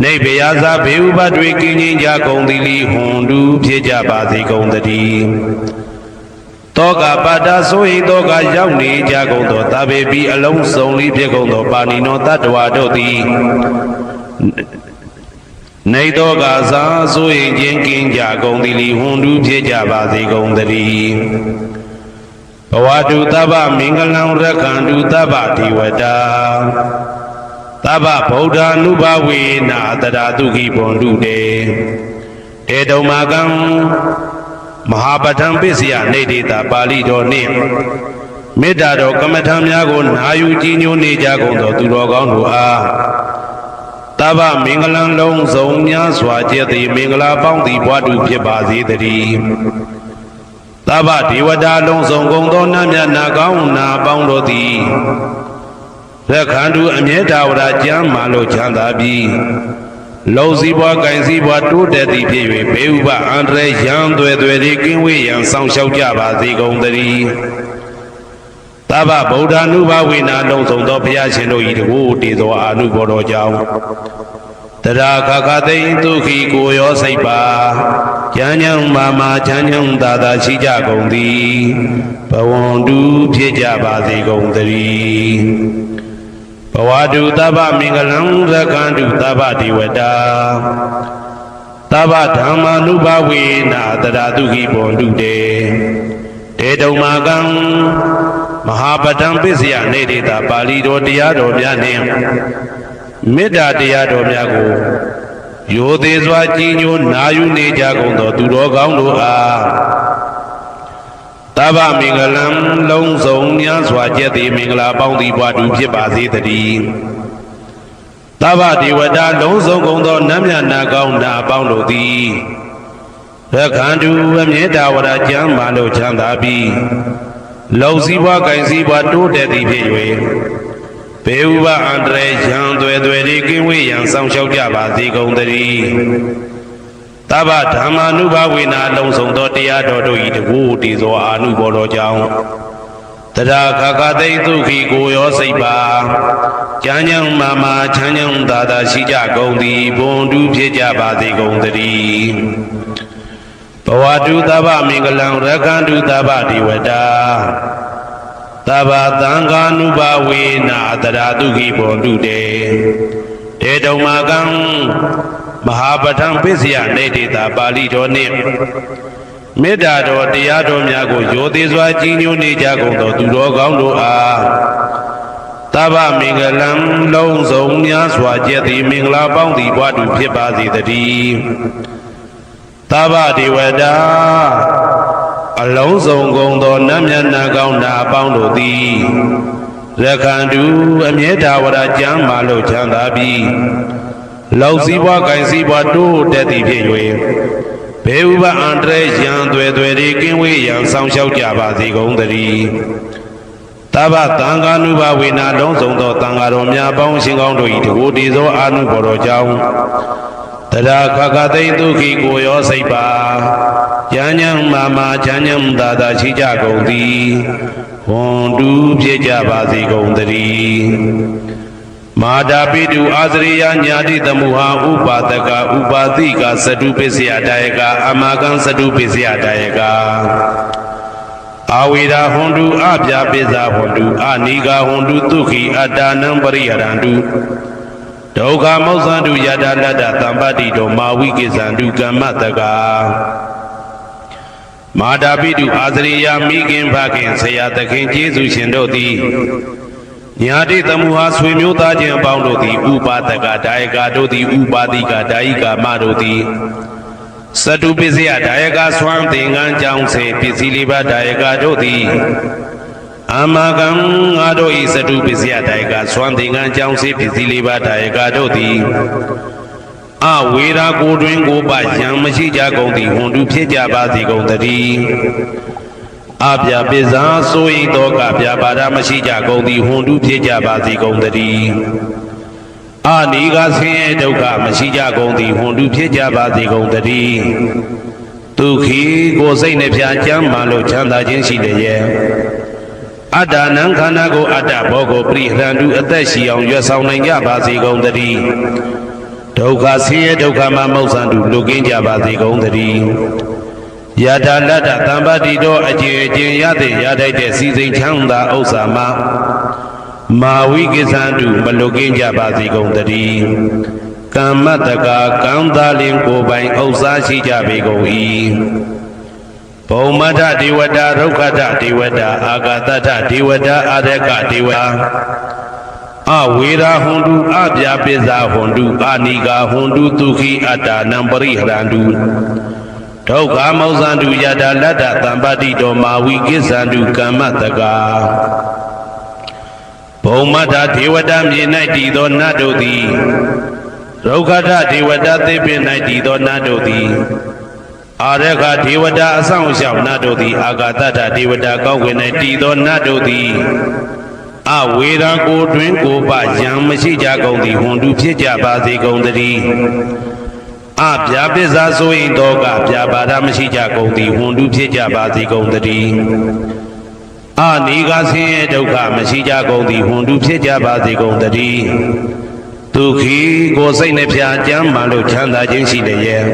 နေဘယဇဘေဥပတွေကင်းခြင်းကြကုန်သည်ဟွန်တုဖြစ်ကြပါစေကုန်သတည်းတောကပတ္တဆိုရင်တောကရောက်နေကြကုန်သောသဗ္ဗေပိအလုံးစုံလေးဖြစ်ကုန်သောပါဏိနောတတ္တဝါတို့သည်နေတောကသာဆိုရင်ခြင်းကင်းကြကုန်သည်ဟွန်တုဖြစ်ကြပါစေကုန်သတည်းဘဝတုသဗ္ဗမင်္ဂလံရက္ခန္တုသဗ္ဗဒေဝတာသဗ္ဗဗုဒ္ဓ ानु ဘာဝေနတရာတုခိဘွန်တုတေတေတုံမာကံမဟာပဋ္ဌံပစ္စယနေတိတာပါဠိတော်နှင့်မေတ္တာတော်ကမ္မထံများကိုနာယူကြည်ညိုနေကြကုန်သောသူတော်ကောင်းတို့အားသဗ္ဗမင်္ဂလံလုံးစုံများစွာကျက်သည်မင်္ဂလာပေါင်းသည်ဘွားတုဖြစ်ပါစေတည်းသဗ္ဗဒေဝတာလုံးစုံကုန်သောနတ်မြတ်နာကောင်းနာပေါင်းတို့သည်ရက္ခန္တုအမြဲတဝရကျမ်းမာလို့ချမ်းသာပြီးလုံစည်းပွားကင်စည်းပွားတိုးတက်သည်ဖြစ်၍ဘေဥပအန္တရာယ်ရန်သွဲသွဲသည်ကင်းဝေးရန်ဆောင်ရှောက်ကြပါစေကုန်သတည်းသဗ္ဗဗုဒ္ဓ ानु ဘာဝေနလုံးစုံသောဘုရားရှင်တို့၏တကူတည်သောအာနုဘောတော်ကြောင့်တရာခခသိမ့်ဒုက္ခိကိုရောစိတ်ပါဉာဏ်ဉာဏ်မာမာချမ်းချမ်းသာသာရှိကြကုန်သည်ဘဝန္တုဖြစ်ကြပါစေကုန်သတည်းဘဝတုသဗ္ဗမင်္ဂလံရက္ခန္တုသဗ္ဗဒေဝတာသဗ္ဗဓမ္မာနုဘာဝေနတရာတုခိဘွန်တုတေတေတုံမာကံမဟာပဋ္ဌံပစ္စယနေတိတာပါဠိတော်တရားတော်များနှင့်မေတ္တာတရားတော်များကိုရိုသေစွာကြည်ညိုနာယူနေကြကုန်သောသူတော်ကောင်းတို့အားသဗ္ဗမင်္ဂလံလုံးစုံများစွာကျက်သည်မင်္ဂလာပေါင်းသည်ဘွားတုဖြစ်ပါစေတည်းသဗ္ဗဒေဝတာလုံးစုံကုန်သောနတ်မြတ်နာကောင်းနာပေါင်းတို့သည်ရက္ခန္တုအမြဲတဝရကျမ်းမာလို့ချမ်းသာပြီးလုံစည်းပွားကင်စည်းပွားတိုးတက်သည်ဖြစ်၍ဘေဥပအန္တရာယ်ရန်သွဲသွဲသည်ကင်းဝေးရန်ဆောင်ရှောက်ကြပါစေကုန်သတည်းသဗ္ဗဓမ္မာနုဘာဝေနလုံးစုံသောတရားတော်တို့၏တကူတည်သောအာနုဘောတော်ကြောင့်တရာခခသိမ့်ဒုက္ခိကိုရောစိတ်ပါဉာဏ်ဉာဏ်မာမာချမ်းချမ်းသာသာရှိကြကုန်သည်ဘွန်တုဖြစ်ကြပါစေကုန်သတည်းဘဝတုသဗ္ဗမင်္ဂလံရက္ခန္တုသဗ္ဗဒေဝတာသဗ္ဗသံဃာနုဘာဝေနတရာတုခိဘွန်တုတေတေတုံမာကံမဟာပဋ္ဌံပစ္စယနေတိတာပါဠိတော်နှင့်မေတ္တာတော်တရားတော်များကိုရိုသေစွာကြည်ညိုနေကြကုန်သောသူတော်ကောင်းတို့အားသဗ္ဗမင်္ဂလံလုံးစုံများစွာကျက်သည်မင်္ဂလာပေါင်းသည်ဘွားတုဖြစ်ပါစေတည်းသဗ္ဗဒေဝတာအလုံးစုံကုန်သောနတ်မြတ်နာကောင်းနာပေါင်းတို့သည်ရက္ခန္တုအမြဲတဝရကျမ်းမာလို့ချမ်းသာပြီးလုံစည်းပွားကင်စည်းပွားတိုးတက်သည်ဖြစ်၍ဘေဥပအန္တရာယ်ရန်သွဲသွဲသည်ကင်းဝေးရန်ဆောင်ရှောက်ကြပါစေကုန်သတည်းသဗ္ဗသံဃာနုဘာဝေနလုံးစုံသောသံဃာတော်များပေါင်းရှင်ကောင်းတို့၏တကူတည်သောအာနုဘော်တော်ကြောင့်တရာခခသိမ့်ဒုက္ခိကိုရောစိတ်ပါဉာဏ်ဉာဏ်မာမာချမ်းချမ်းသာသာရှိကြကုန်သည်ဟွန်တုဖြစ်ကြပါစေကုန်သတည်း မာတာပိတုအာသရိယညာတိတမုဟာဥပါဒကဥပါတိကသတုပစ္စယတယကအမကံသတုပစ္စယတယကအာဝေရာဟွန်တုအပြာပိဇာဟွန်တုအနိဂါဟွန်တုသုခိအတ္တနံပရိဟရန္တုဒုက္ခမောဇ္ဇန္တုယတလတ္တသံပတ္တိတောမာဝိကိဇန္တုကမ္မတကမာတာပိတုအာသရိယမိခင်ဖခင်ဆရာသခင်ကျေးဇူးရှင်တို့သည်ညာတိတမုဟာဆွေမျိုးသားချင်းအပေါင်းတို့သည်ဥပါဒကဒါယကတို့သည်ဥပါတိကဒါယိကာမတို့သည်သတုပစ္စယဒါယကဆွမ်းသင်္ကန်းကြောင့်စေပစ္စည်းလေးပါးဒါယကတို့သည်အမကံငါတို့ဤသတုပစ္စယဒါယကဆွမ်းသင်္ကန်းကြောင့်စေပစ္စည်းလေးပါးဒါယကတို့သည်အဝေရာကိုတွင်ကိုပယံမရှိကြကုန်သည်ဟွန်တုဖြစ်ကြပါစေကုန်တည်းအပြာပိဇာဆိုဤတော့ကပြာပါဒမရှိကြကုန်သည်ဟွန်တုဖြစ်ကြပါစေကုန်တည်းအနိဂါဆင်းရဲဒုက္ခမရှိကြကုန်သည်ဟွန်တုဖြစ်ကြပါစေကုန်တည်းဒုက္ခိကိုစိတ်နှပြချမ်းမှလို့ချမ်းသာခြင်းရှိလျက်အတ္တနံခန္ဓာကိုအတ္တဘောကိုပရိဟရန္တုအသက်ရှိအောင်ရွတ်ဆောင်နိုင်ကြပါစေကုန်တည်းဒုက္ခဆင်းရဲဒုက္ခမှမောဇ္ဇန္တုလွတ်ကင်းကြပါစေကုန်တည်းယတာလတ္တသံပတ္တိတောအကျဉ်အကျဉ်ရတဲ့ရထိုက်တဲ့စီစိန်ချမ်းသာဥစ္စာမှာမာဝိကိဇန္တုမလွတ်ကင်းကြပါစေကုန်တည်းကမ္မတကကံသာလင်ကိုယ်ပိုင်ဥစ္စာရှိကြပေကုန်၏ဘုံမထဒေဝတာဒုက္ခထဒေဝတာအာဂတထဒေဝတာအာရကဒေဝတာအဝေရာဟွန်တုအပြာပိဇာဟွန်တုအာနိဂါဟွန်တုသုခိအတ္တနံပရိဟရန္တုဒုက္ခမောဇ္ဇန္တုယတာလတ္တသံပတ္တိတောမာဝိကိဇန္တုကမ္မတကဘုံမထဒေဝတာမြေ၌တည်သောနတ်တို့သည်ဒုက္ခထဒေဝတာသေပင်၌တည်သောနတ်တို့သည်အာရခဒေဝတာအဆောင်ရှောက်နတ်တို့သည်အာဂတထဒေဝတာကောင်းကင်၌တည်သောနတ်တို့သည်အဝေရာကိုတွင်ကိုပယံမရှိကြကုန်သည်ဟွန်တုဖြစ်ကြပါစေကုန်တည်းအပြာပိဇာဆိုရင်တော့ကပြာပါဒမရှိကြကုန်သည်ဟွန်တုဖြစ်ကြပါစေကုန်တည်းအနိဂါဆင်းရဲဒုက္ခမရှိကြကုန်သည်ဟွန်တုဖြစ်ကြပါစေကုန်တည်းဒုက္ခိကိုစိတ်နှပြချမ်းမှလို့ချမ်းသာခြင်းရှိလျက်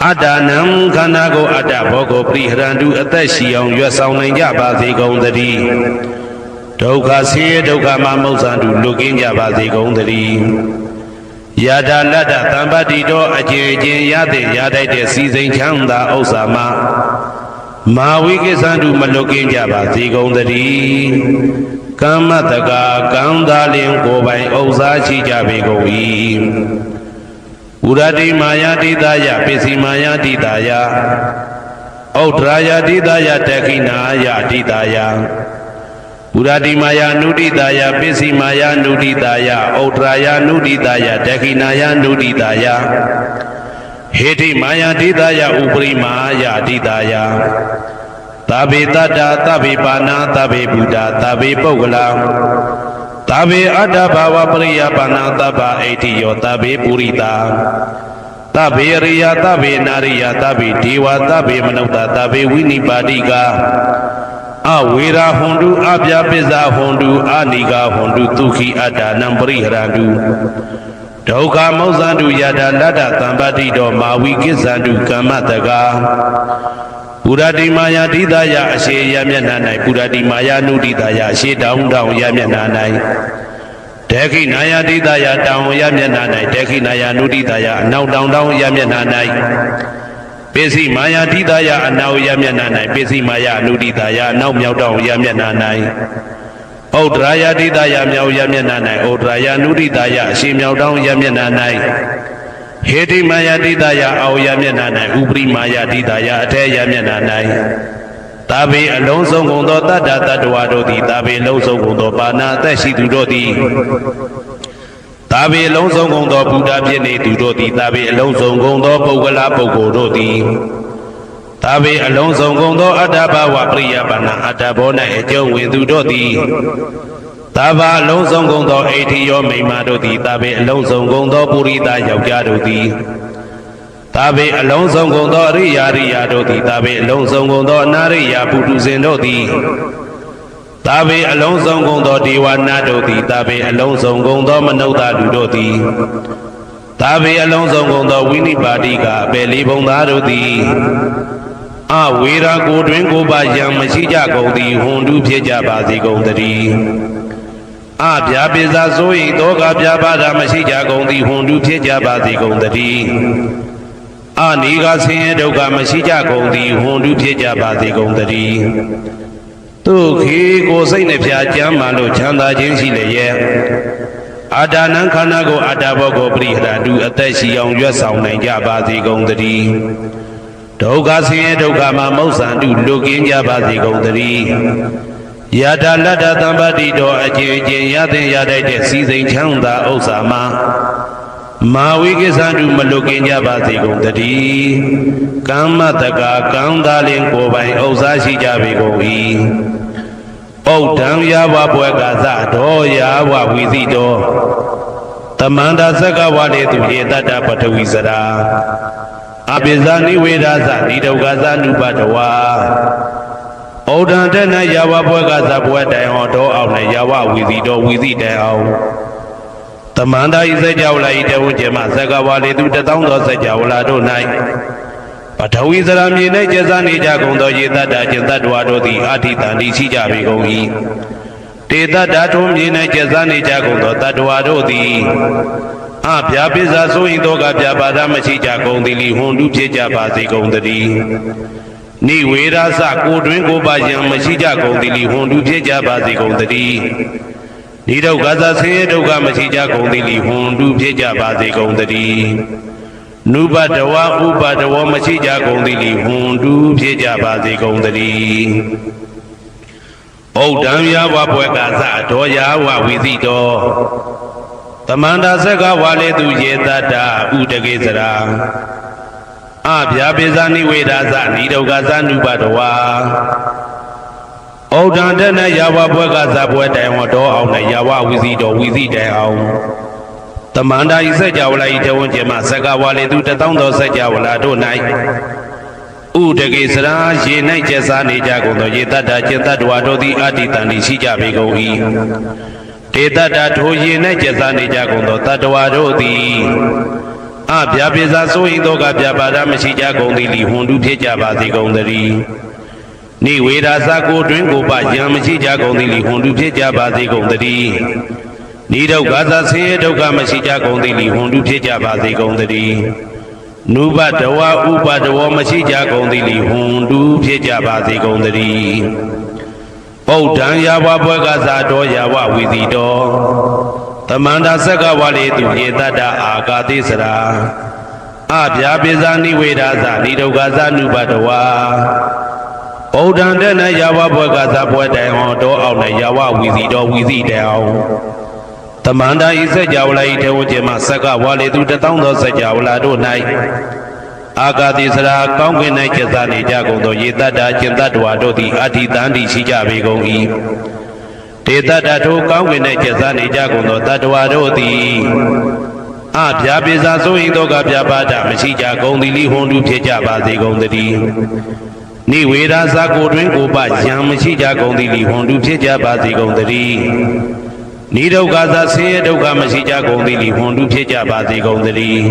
အတ္တနံခန္ဓာကိုအတ္တဘောကိုပရိဟရန္တုအသက်ရှိအောင်ရွတ်ဆောင်နိုင်ကြပါစေကုန်တည်းဒုက္ခဆင်းရဲဒုက္ခမှမောဇ္ဇန္တုလွတ်ကင်းကြပါစေကုန်တည်းယတာလတ္တသံပတ္တိတောအကျဉ်အကျဉ်ရတဲ့ရထိုက်တဲ့စီစိန်ချမ်းသာဥစ္စာမှာမာဝိကိဇန္တုမလွတ်ကင်းကြပါစေကုန်တည်းကမ္မတကကံသာလင်ကိုယ်ပိုင်ဥစ္စာရှိကြပေကုန်၏ဥရတိမာယာတိတယပစ္စည်းမာယာတိတယဩဒရာယတိတယတခိနာယတိတယပုရတိမာယာနုဒိတာယပစ္စည်းမာယာနုဒိတာယဩဒရာယနုဒိတာယတခိနာယနုဒိတာယဟေတိမာယာဒိတာယဥပရိမာယာဒိတာယသဗ္ဗေတတ္တသဗ္ဗေပါဏာသဗ္ဗေဘုဒ္ဓသဗ္ဗေပုဂ္ဂလာသဗ္ဗေအတ္တဘာဝပရိယပါဏာသဗ္ဗဣတိယောသဗ္ဗေပုရိတာသဗ္ဗေရိယသဗ္ဗေနာရိယသဗ္ဗေဒေဝသဗ္ဗေမနုဿသဗ္ဗေဝိနိပါတိကအဝေရာဟွန်တုအပြာပိဇာဟွန်တုအာနိဂါဟွန်တုသုခိအတ္တနံပရိဟရန္တုဒုက္ခမောဇ္ဇန္တုယတာလတ္တသံပတ္တိတောမာဝိကိဇန္တုကမ္မတကပုရတိမာယာတိတယအရှိယမျက်နှာ၌ပုရတိမာယာနုတိတယအရှိတောင်းတောင်းယမျက်နှာ၌ဒေခိနာယာတိတယတောင်းယမျက်နှာ၌ဒေခိနာယာနုတိတယအနောက်တောင်းတောင်းယမျက်နှာ၌ပိစိမာယာတိတယအနောက်ယမျက်နှာ၌ပိစိမာယာနုတိတယအနောက်မြောက်တောင်းယမျက်နှာ၌ဩဒရာယတိတယမြောက်ယမျက်နှာ၌ဩဒရာယနုတိတယအရှိမြောက်တောင်းယမျက်နှာ၌ဟေတိမာယာတိတယအောယမျက်နှာ၌ဥပရိမာယာတိတယအထေယမျက်နှာ၌သာဘေအလုံးစုံကုန်သောတတ္တတ္တဝါတို့သည်သာဘေလုံးစုံကုန်သောပါဏာအသက်ရှိသူတို့သည်သာဘေအလုံးစုံကုန်သောဘုရားဖြစ်နေသူတို့သည်သာဘေအလုံးစုံကုန်သောပုဂ္ဂလာပုဂ္ဂိုလ်တို့သည်သာဘေအလုံးစုံကုန်သောအတ္တဘဝပရိယပါဏာအတ္တဘော၌အကျုံးဝင်သူတို့သည်သာဘာအလုံးစုံကုန်သောအိဋ္ဌိယောမိမ္မာတို့သည်သာဘေအလုံးစုံကုန်သောပုရိသယောက်ျားတို့သည်သာဘေအလုံးစုံကုန်သောအရိယာရိယာတို့သည်သာဘေအလုံးစုံကုန်သောအနာရိယာပုထုဇဉ်တို့သည် သာဘေအလုံးစုံကုန်သောဒေဝနာတို့သည်သာဘေအလုံးစုံကုန်သောမနုဿလူတို့သည်သာဘေအလုံးစုံကုန်သောဝိနိပါတိကအပေလေးဘုံသားတို့သည်အဝေရာကိုတွင်ကိုပါယံမရှိကြကုန်သည်ဟွန်တုဖြစ်ကြပါစေကုန်တည်းအဗျာပိစာဆို၏တောကပြပါဒမရှိကြကုန်သည်ဟွန်တုဖြစ်ကြပါစေကုန်တည်းအနိကဆင်းရဲဒုက္ခမရှိကြကုန်သည်ဟွန်တုဖြစ်ကြပါစေကုန်တည်းသူခေကိုစိတ်နှဖျားကြမ်းမှလို့ချမ်းသာခြင်းရှိလျက်အာဒါနံခန္ဓာကိုအာတာဘောကိုပရိဟရာတုအသက်ရှိအောင်ရွတ်ဆောင်နိုင်ကြပါစေကုန်တည်းဒုက္ခဆင်းရဲဒုက္ခမှာမௌဆန္တုလွတ်ကင်းကြပါစေကုန်တည်းယတာလတ္တသံပတိတော်အကျဉ်းချင်းရတဲ့ရတတ်တဲ့စီစိန်ချမ်းသာဥစ္စာမှာမာဝိကိသန္တုမလွတ်ကင်းကြပါစေကုန်တည်းကမ္မတကာကံသာလင်ကိုယ်ပိုင်ဥစ္စာရှိကြပေကုန်၏ဩဒံယာဝဘွယ်ကသတော်ယာဝဝိသိတော်သမန္တာသက္ကဝါလေသူရေတတ္တပထဝီစရာအပိဇာနိဝေဒသနိဒုက္ခသနုပတဝါဩဒံတဏယာဝဘွယ်ကသဘွယ်တိုင်ဟောတော်အောင်နဲ့ယာဝဝိသိတော်ဝိသိတိုင်အောင်သမန္တာဤစကြဝဠာဤတဝကျေမသက္ကဝါလေသူတသောသောစကြဝဠာတို့၌ပထဝီစရာမြေ၌ကျဇာနေကြကုန်သောရေတ္တကျင်တ္တဝါတို့သည်အာထိတန်တိရှိကြပေကုန်၏တေတ္တထုံးမြေ၌ကျဇာနေကြကုန်သောတတ္တဝါတို့သည်အဗျာပိစာဆိုရင်တော့ကဗျာပါဒမရှိကြကုန်သည်လီဟွန်တုဖြစ်ကြပါစေကုန်တည်းနိဝေရသကိုတွင်ကိုပါယံမရှိကြကုန်သည်လီဟွန်တုဖြစ်ကြပါစေကုန်တည်းနိဒုက္ခသဆင်းရဲဒုက္ခမရှိကြကုန်သည်လီဟွန်တုဖြစ်ကြပါစေကုန်တည်းနုပတဝဥပတဝမရှိကြကုန်သည်လီဟွန်တုဖြစ်ကြပါစေကုန်တည်းဩဒံယာဝဘွယ်ကသဒောယာဝဝိသိတော်သမန္တာသက္ကဝါလေသူယေတတ္တဥတကေစရာအဗျာပိဇာနိဝေဒသနိဒုက္ခသနုပတဝါဩဒံတဏယာဝဘွယ်ကသဘွယ်တိုင်ဟောတော်အောင်နဲ့ယာဝဝိသိတော်ဝိသိတိုင်အောင်သမန္တာဤစကြဝဠာဤတဝန်းကျမသက္ကဝါလေသူတသောသောစကြဝဠာတို့၌ဥတကေစရာရေ၌ကျက်စားနေကြကုန်သောရေတတ္တကျင်တတ္တဝါတို့သည်အာတိတန်တိရှိကြပေကုန်၏တေတ္တထိုရေ၌ကျက်စားနေကြကုန်သောတတ္တဝါတို့သည်အဗျာပိစာဆိုရင်တော့ကဗျာပါဒမရှိကြကုန်သည်လီဟွန်တုဖြစ်ကြပါစေကုန်တည်းနိဝေဒသကိုတွင်ကိုပယံမရှိကြကုန်သည်လီဟွန်တုဖြစ်ကြပါစေကုန်တည်းနိဒုက္ခသဆင်းရဲဒုက္ခမရှိကြကုန်သည်လီဟွန်တုဖြစ်ကြပါစေကုန်တည်းနုပတဝဥပတဝမရှိကြကုန်သည်လီဟွန်တုဖြစ်ကြပါစေကုန်တည်းဩဒံယာဝဘွယ်ကသတော်ယာဝဝိသိတော်သမန္တာသက္ကဝါလေသူယေတတ္တအာဂတိစရာအဗျာပိဇာနိဝေဒသနိဒုက္ခသနုပတဝါဩဒံတဏယာဝဘွယ်ကသဘွယ်တိုင်ဟောတော်အောင်နဲ့ယာဝဝိသိတော်ဝိသိတိုင်အောင်သမန္တာဤစကြဝဠာဤထေဝကျေမသက္ကဝါလေသူတသောသောစကြဝဠာတို့၌အာဂတိစရာကောင်းကင်၌ကျက်စားနေကြကုန်သောရေတတ္တကျင်တတ္တဝါတို့သည်အာထိတန်တိရှိကြပေကုန်၏တေတ္တထိုကောင်းကင်၌ကျက်စားနေကြကုန်သောတတ္တဝါတို့သည်အဗျာပိစာဆိုရင်တော့ကဗျာပါဒမရှိကြကုန်သည်လီဟွန်တုဖြစ်ကြပါစေကုန်တည်းနိဝေဒသကိုတွင်ကိုပယံမရှိကြကုန်သည်လီဟွန်တုဖြစ်ကြပါစေကုန်တည်းနိဒုက္ခသဆင်းရဲဒုက္ခမရှိကြကုန်သည်လီဟွန်တုဖြစ်ကြပါစေကုန်တည်း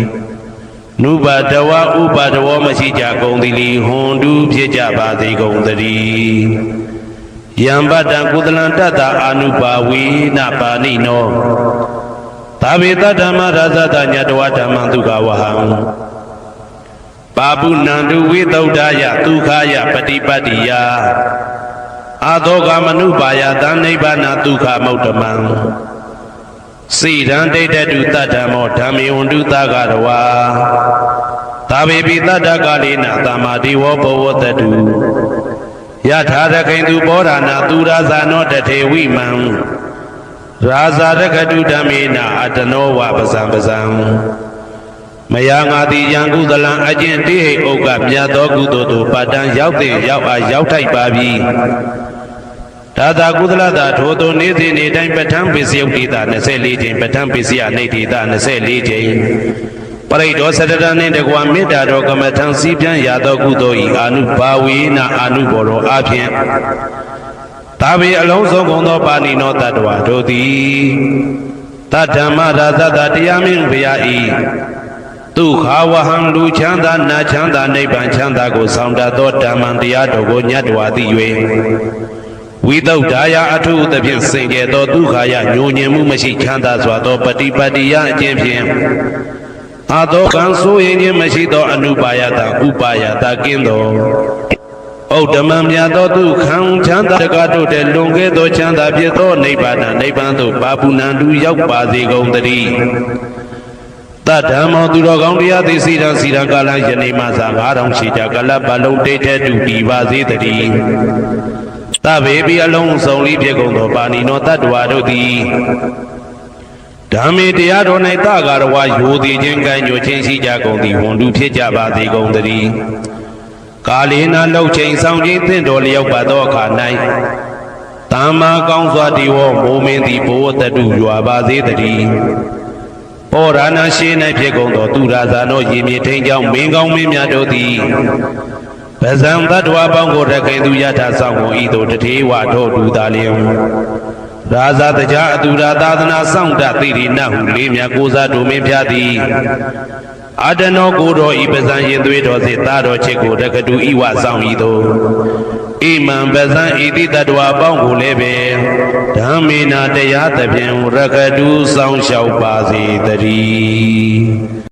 နုပတဝဥပတဝမရှိကြကုန်သည်လီဟွန်တုဖြစ်ကြပါစေကုန်တည်းယံပတ္တံကုသလံတတ္တအာနုပါဝေနပါဏိနောသာဝေတဓမ္မရသတညတဝဓမ္မံဒုက္ခဝဟံပါပုဏ္ဏတုဝိသုဒ္ဓယဒုက္ခယပฏิပတ္တိယအာသောကမနုပါယသနိဗ္ဗာနဒုက္ခမௌတမံစိရံဒိဋ္ဌတုတတ္တမောဓမ္မေဝန္တုသကရဝါသာဝေပိတတ္တကာလေနသမ္မာတိဝဘဝတတုယထာရခိန်သူဘောဓာနာသူရာဇာနောတထေဝိမံရာဇာရခတုဓမ္မေနအတနောဝပဇံပဇံမယငါတိယံကုသလံအကျင့်တိဟိဥက္ကမြတ်သောကုသိုလ်တို့ပတ္တံရောက်တဲ့ရောက်အားရောက်ထိုက်ပါပြီဒါသာကုသလတာထိုသို့နေ့စဉ်နေ့တိုင်းပဋ္ဌာန်းပိစယုတ်တိတာ24ချိန်ပဋ္ဌာန်းပိစယနေတိတာ24ချိန်ပရိဒောသတ္တရနှင့်တကွာမေတ္တာတော်ကမ္မထံစီးပြန်ရသောကုသိုလ်ဤအာနုဘာဝေနအာနုဘောရောအဖြင့် သာဘိအလုံးစုံကုန်သောပါဏိနောတတ္တဝါတို့သည်တတ္ဓမ္မရာဇတတရားမင်းဘုရားဤဒုက္ခဝဟံလူချမ်းသာနတ်ချမ်းသာနိဗ္ဗာန်ချမ်းသာကိုဆောင်တတ်သောဓမ္မံတရားတော်ကိုညတ်တော်သိ၍ဝိသုဒ္ဓါယအထုသဖြင့်စင်ကြယ်သောဒုက္ခယညိုညင်မှုမရှိချမ်းသာစွာသောပฏิပတ်တိယအကျင့်ဖြင့်အာသောကံဆိုရင်ခြင်းမရှိသောအနုပါယတဥပါယတကင်းသောဩဓမ္မမြတ်သောဒုက္ခံချမ်းသာတကားတို့တဲ့လွန်ကဲသောချမ်းသာဖြစ်သောနိဗ္ဗာန်နိဗ္ဗာန်သို့ပါပုဏ္ဏတူရောက်ပါစေကုန်သတည်းတတ္ထမောသူတော်ကောင်းတရားသိစီရန်စီရန်ကာလယနေ့မှစ9000ရှိကြကလပ်ပလုံးတိတ်တဲ့တူတည်ပါစေတည်းသဗ္ဗေပိအလုံးစုံလိဖြစ်ကုန်သောပါဏိနောတတ္တဝါတို့သည်ဓမ္မေတရားတော်၌တကာရဝယိုသည်ခြင်းကံညွှချင်းရှိကြကုန်သည်ဝန်တူဖြစ်ကြပါစေကုန်သတည်းကာလေနာလှုပ်ချိန်ဆောင်ခြင်းသင့်တော်လျောက်ပါသောအခါ၌သမ္မာကောင်းစွာတည်ဝမိုးမင်းသည်ဘိုးတတုရွာပါစေတည်းဩရဏရှိ၌ဖြစ်ကုန်သောသူရာဇာနောရေမြေထိန်ကြောင့်မင်းကောင်းမင်းများတို့သည်ပဇံတတ္တဝါပေါင်းကိုရခိုင်သူယထာဆောင်ကုန်ဤသို့တထေဝထို့တူသာလျင်ရာဇာတကြားအတူရာသာသနာဆောင်တသိရိနဟုလေးမြတ်ကိုစားတို့မင်းဖျားသည်အာတနောကိုတော်ဤပဇံရင်သွေးတော်စေသားတော်ချစ်ကိုတက္ကတူဤဝဆောင်ဤသို့ဣမံပဇံဤတိတတ္တဝါပေါင်းကိုလည်းပဲဓမ္မေနာတရားသဖြင့်ရက္ခတူဆောင်လျှောက်ပါစေတည်း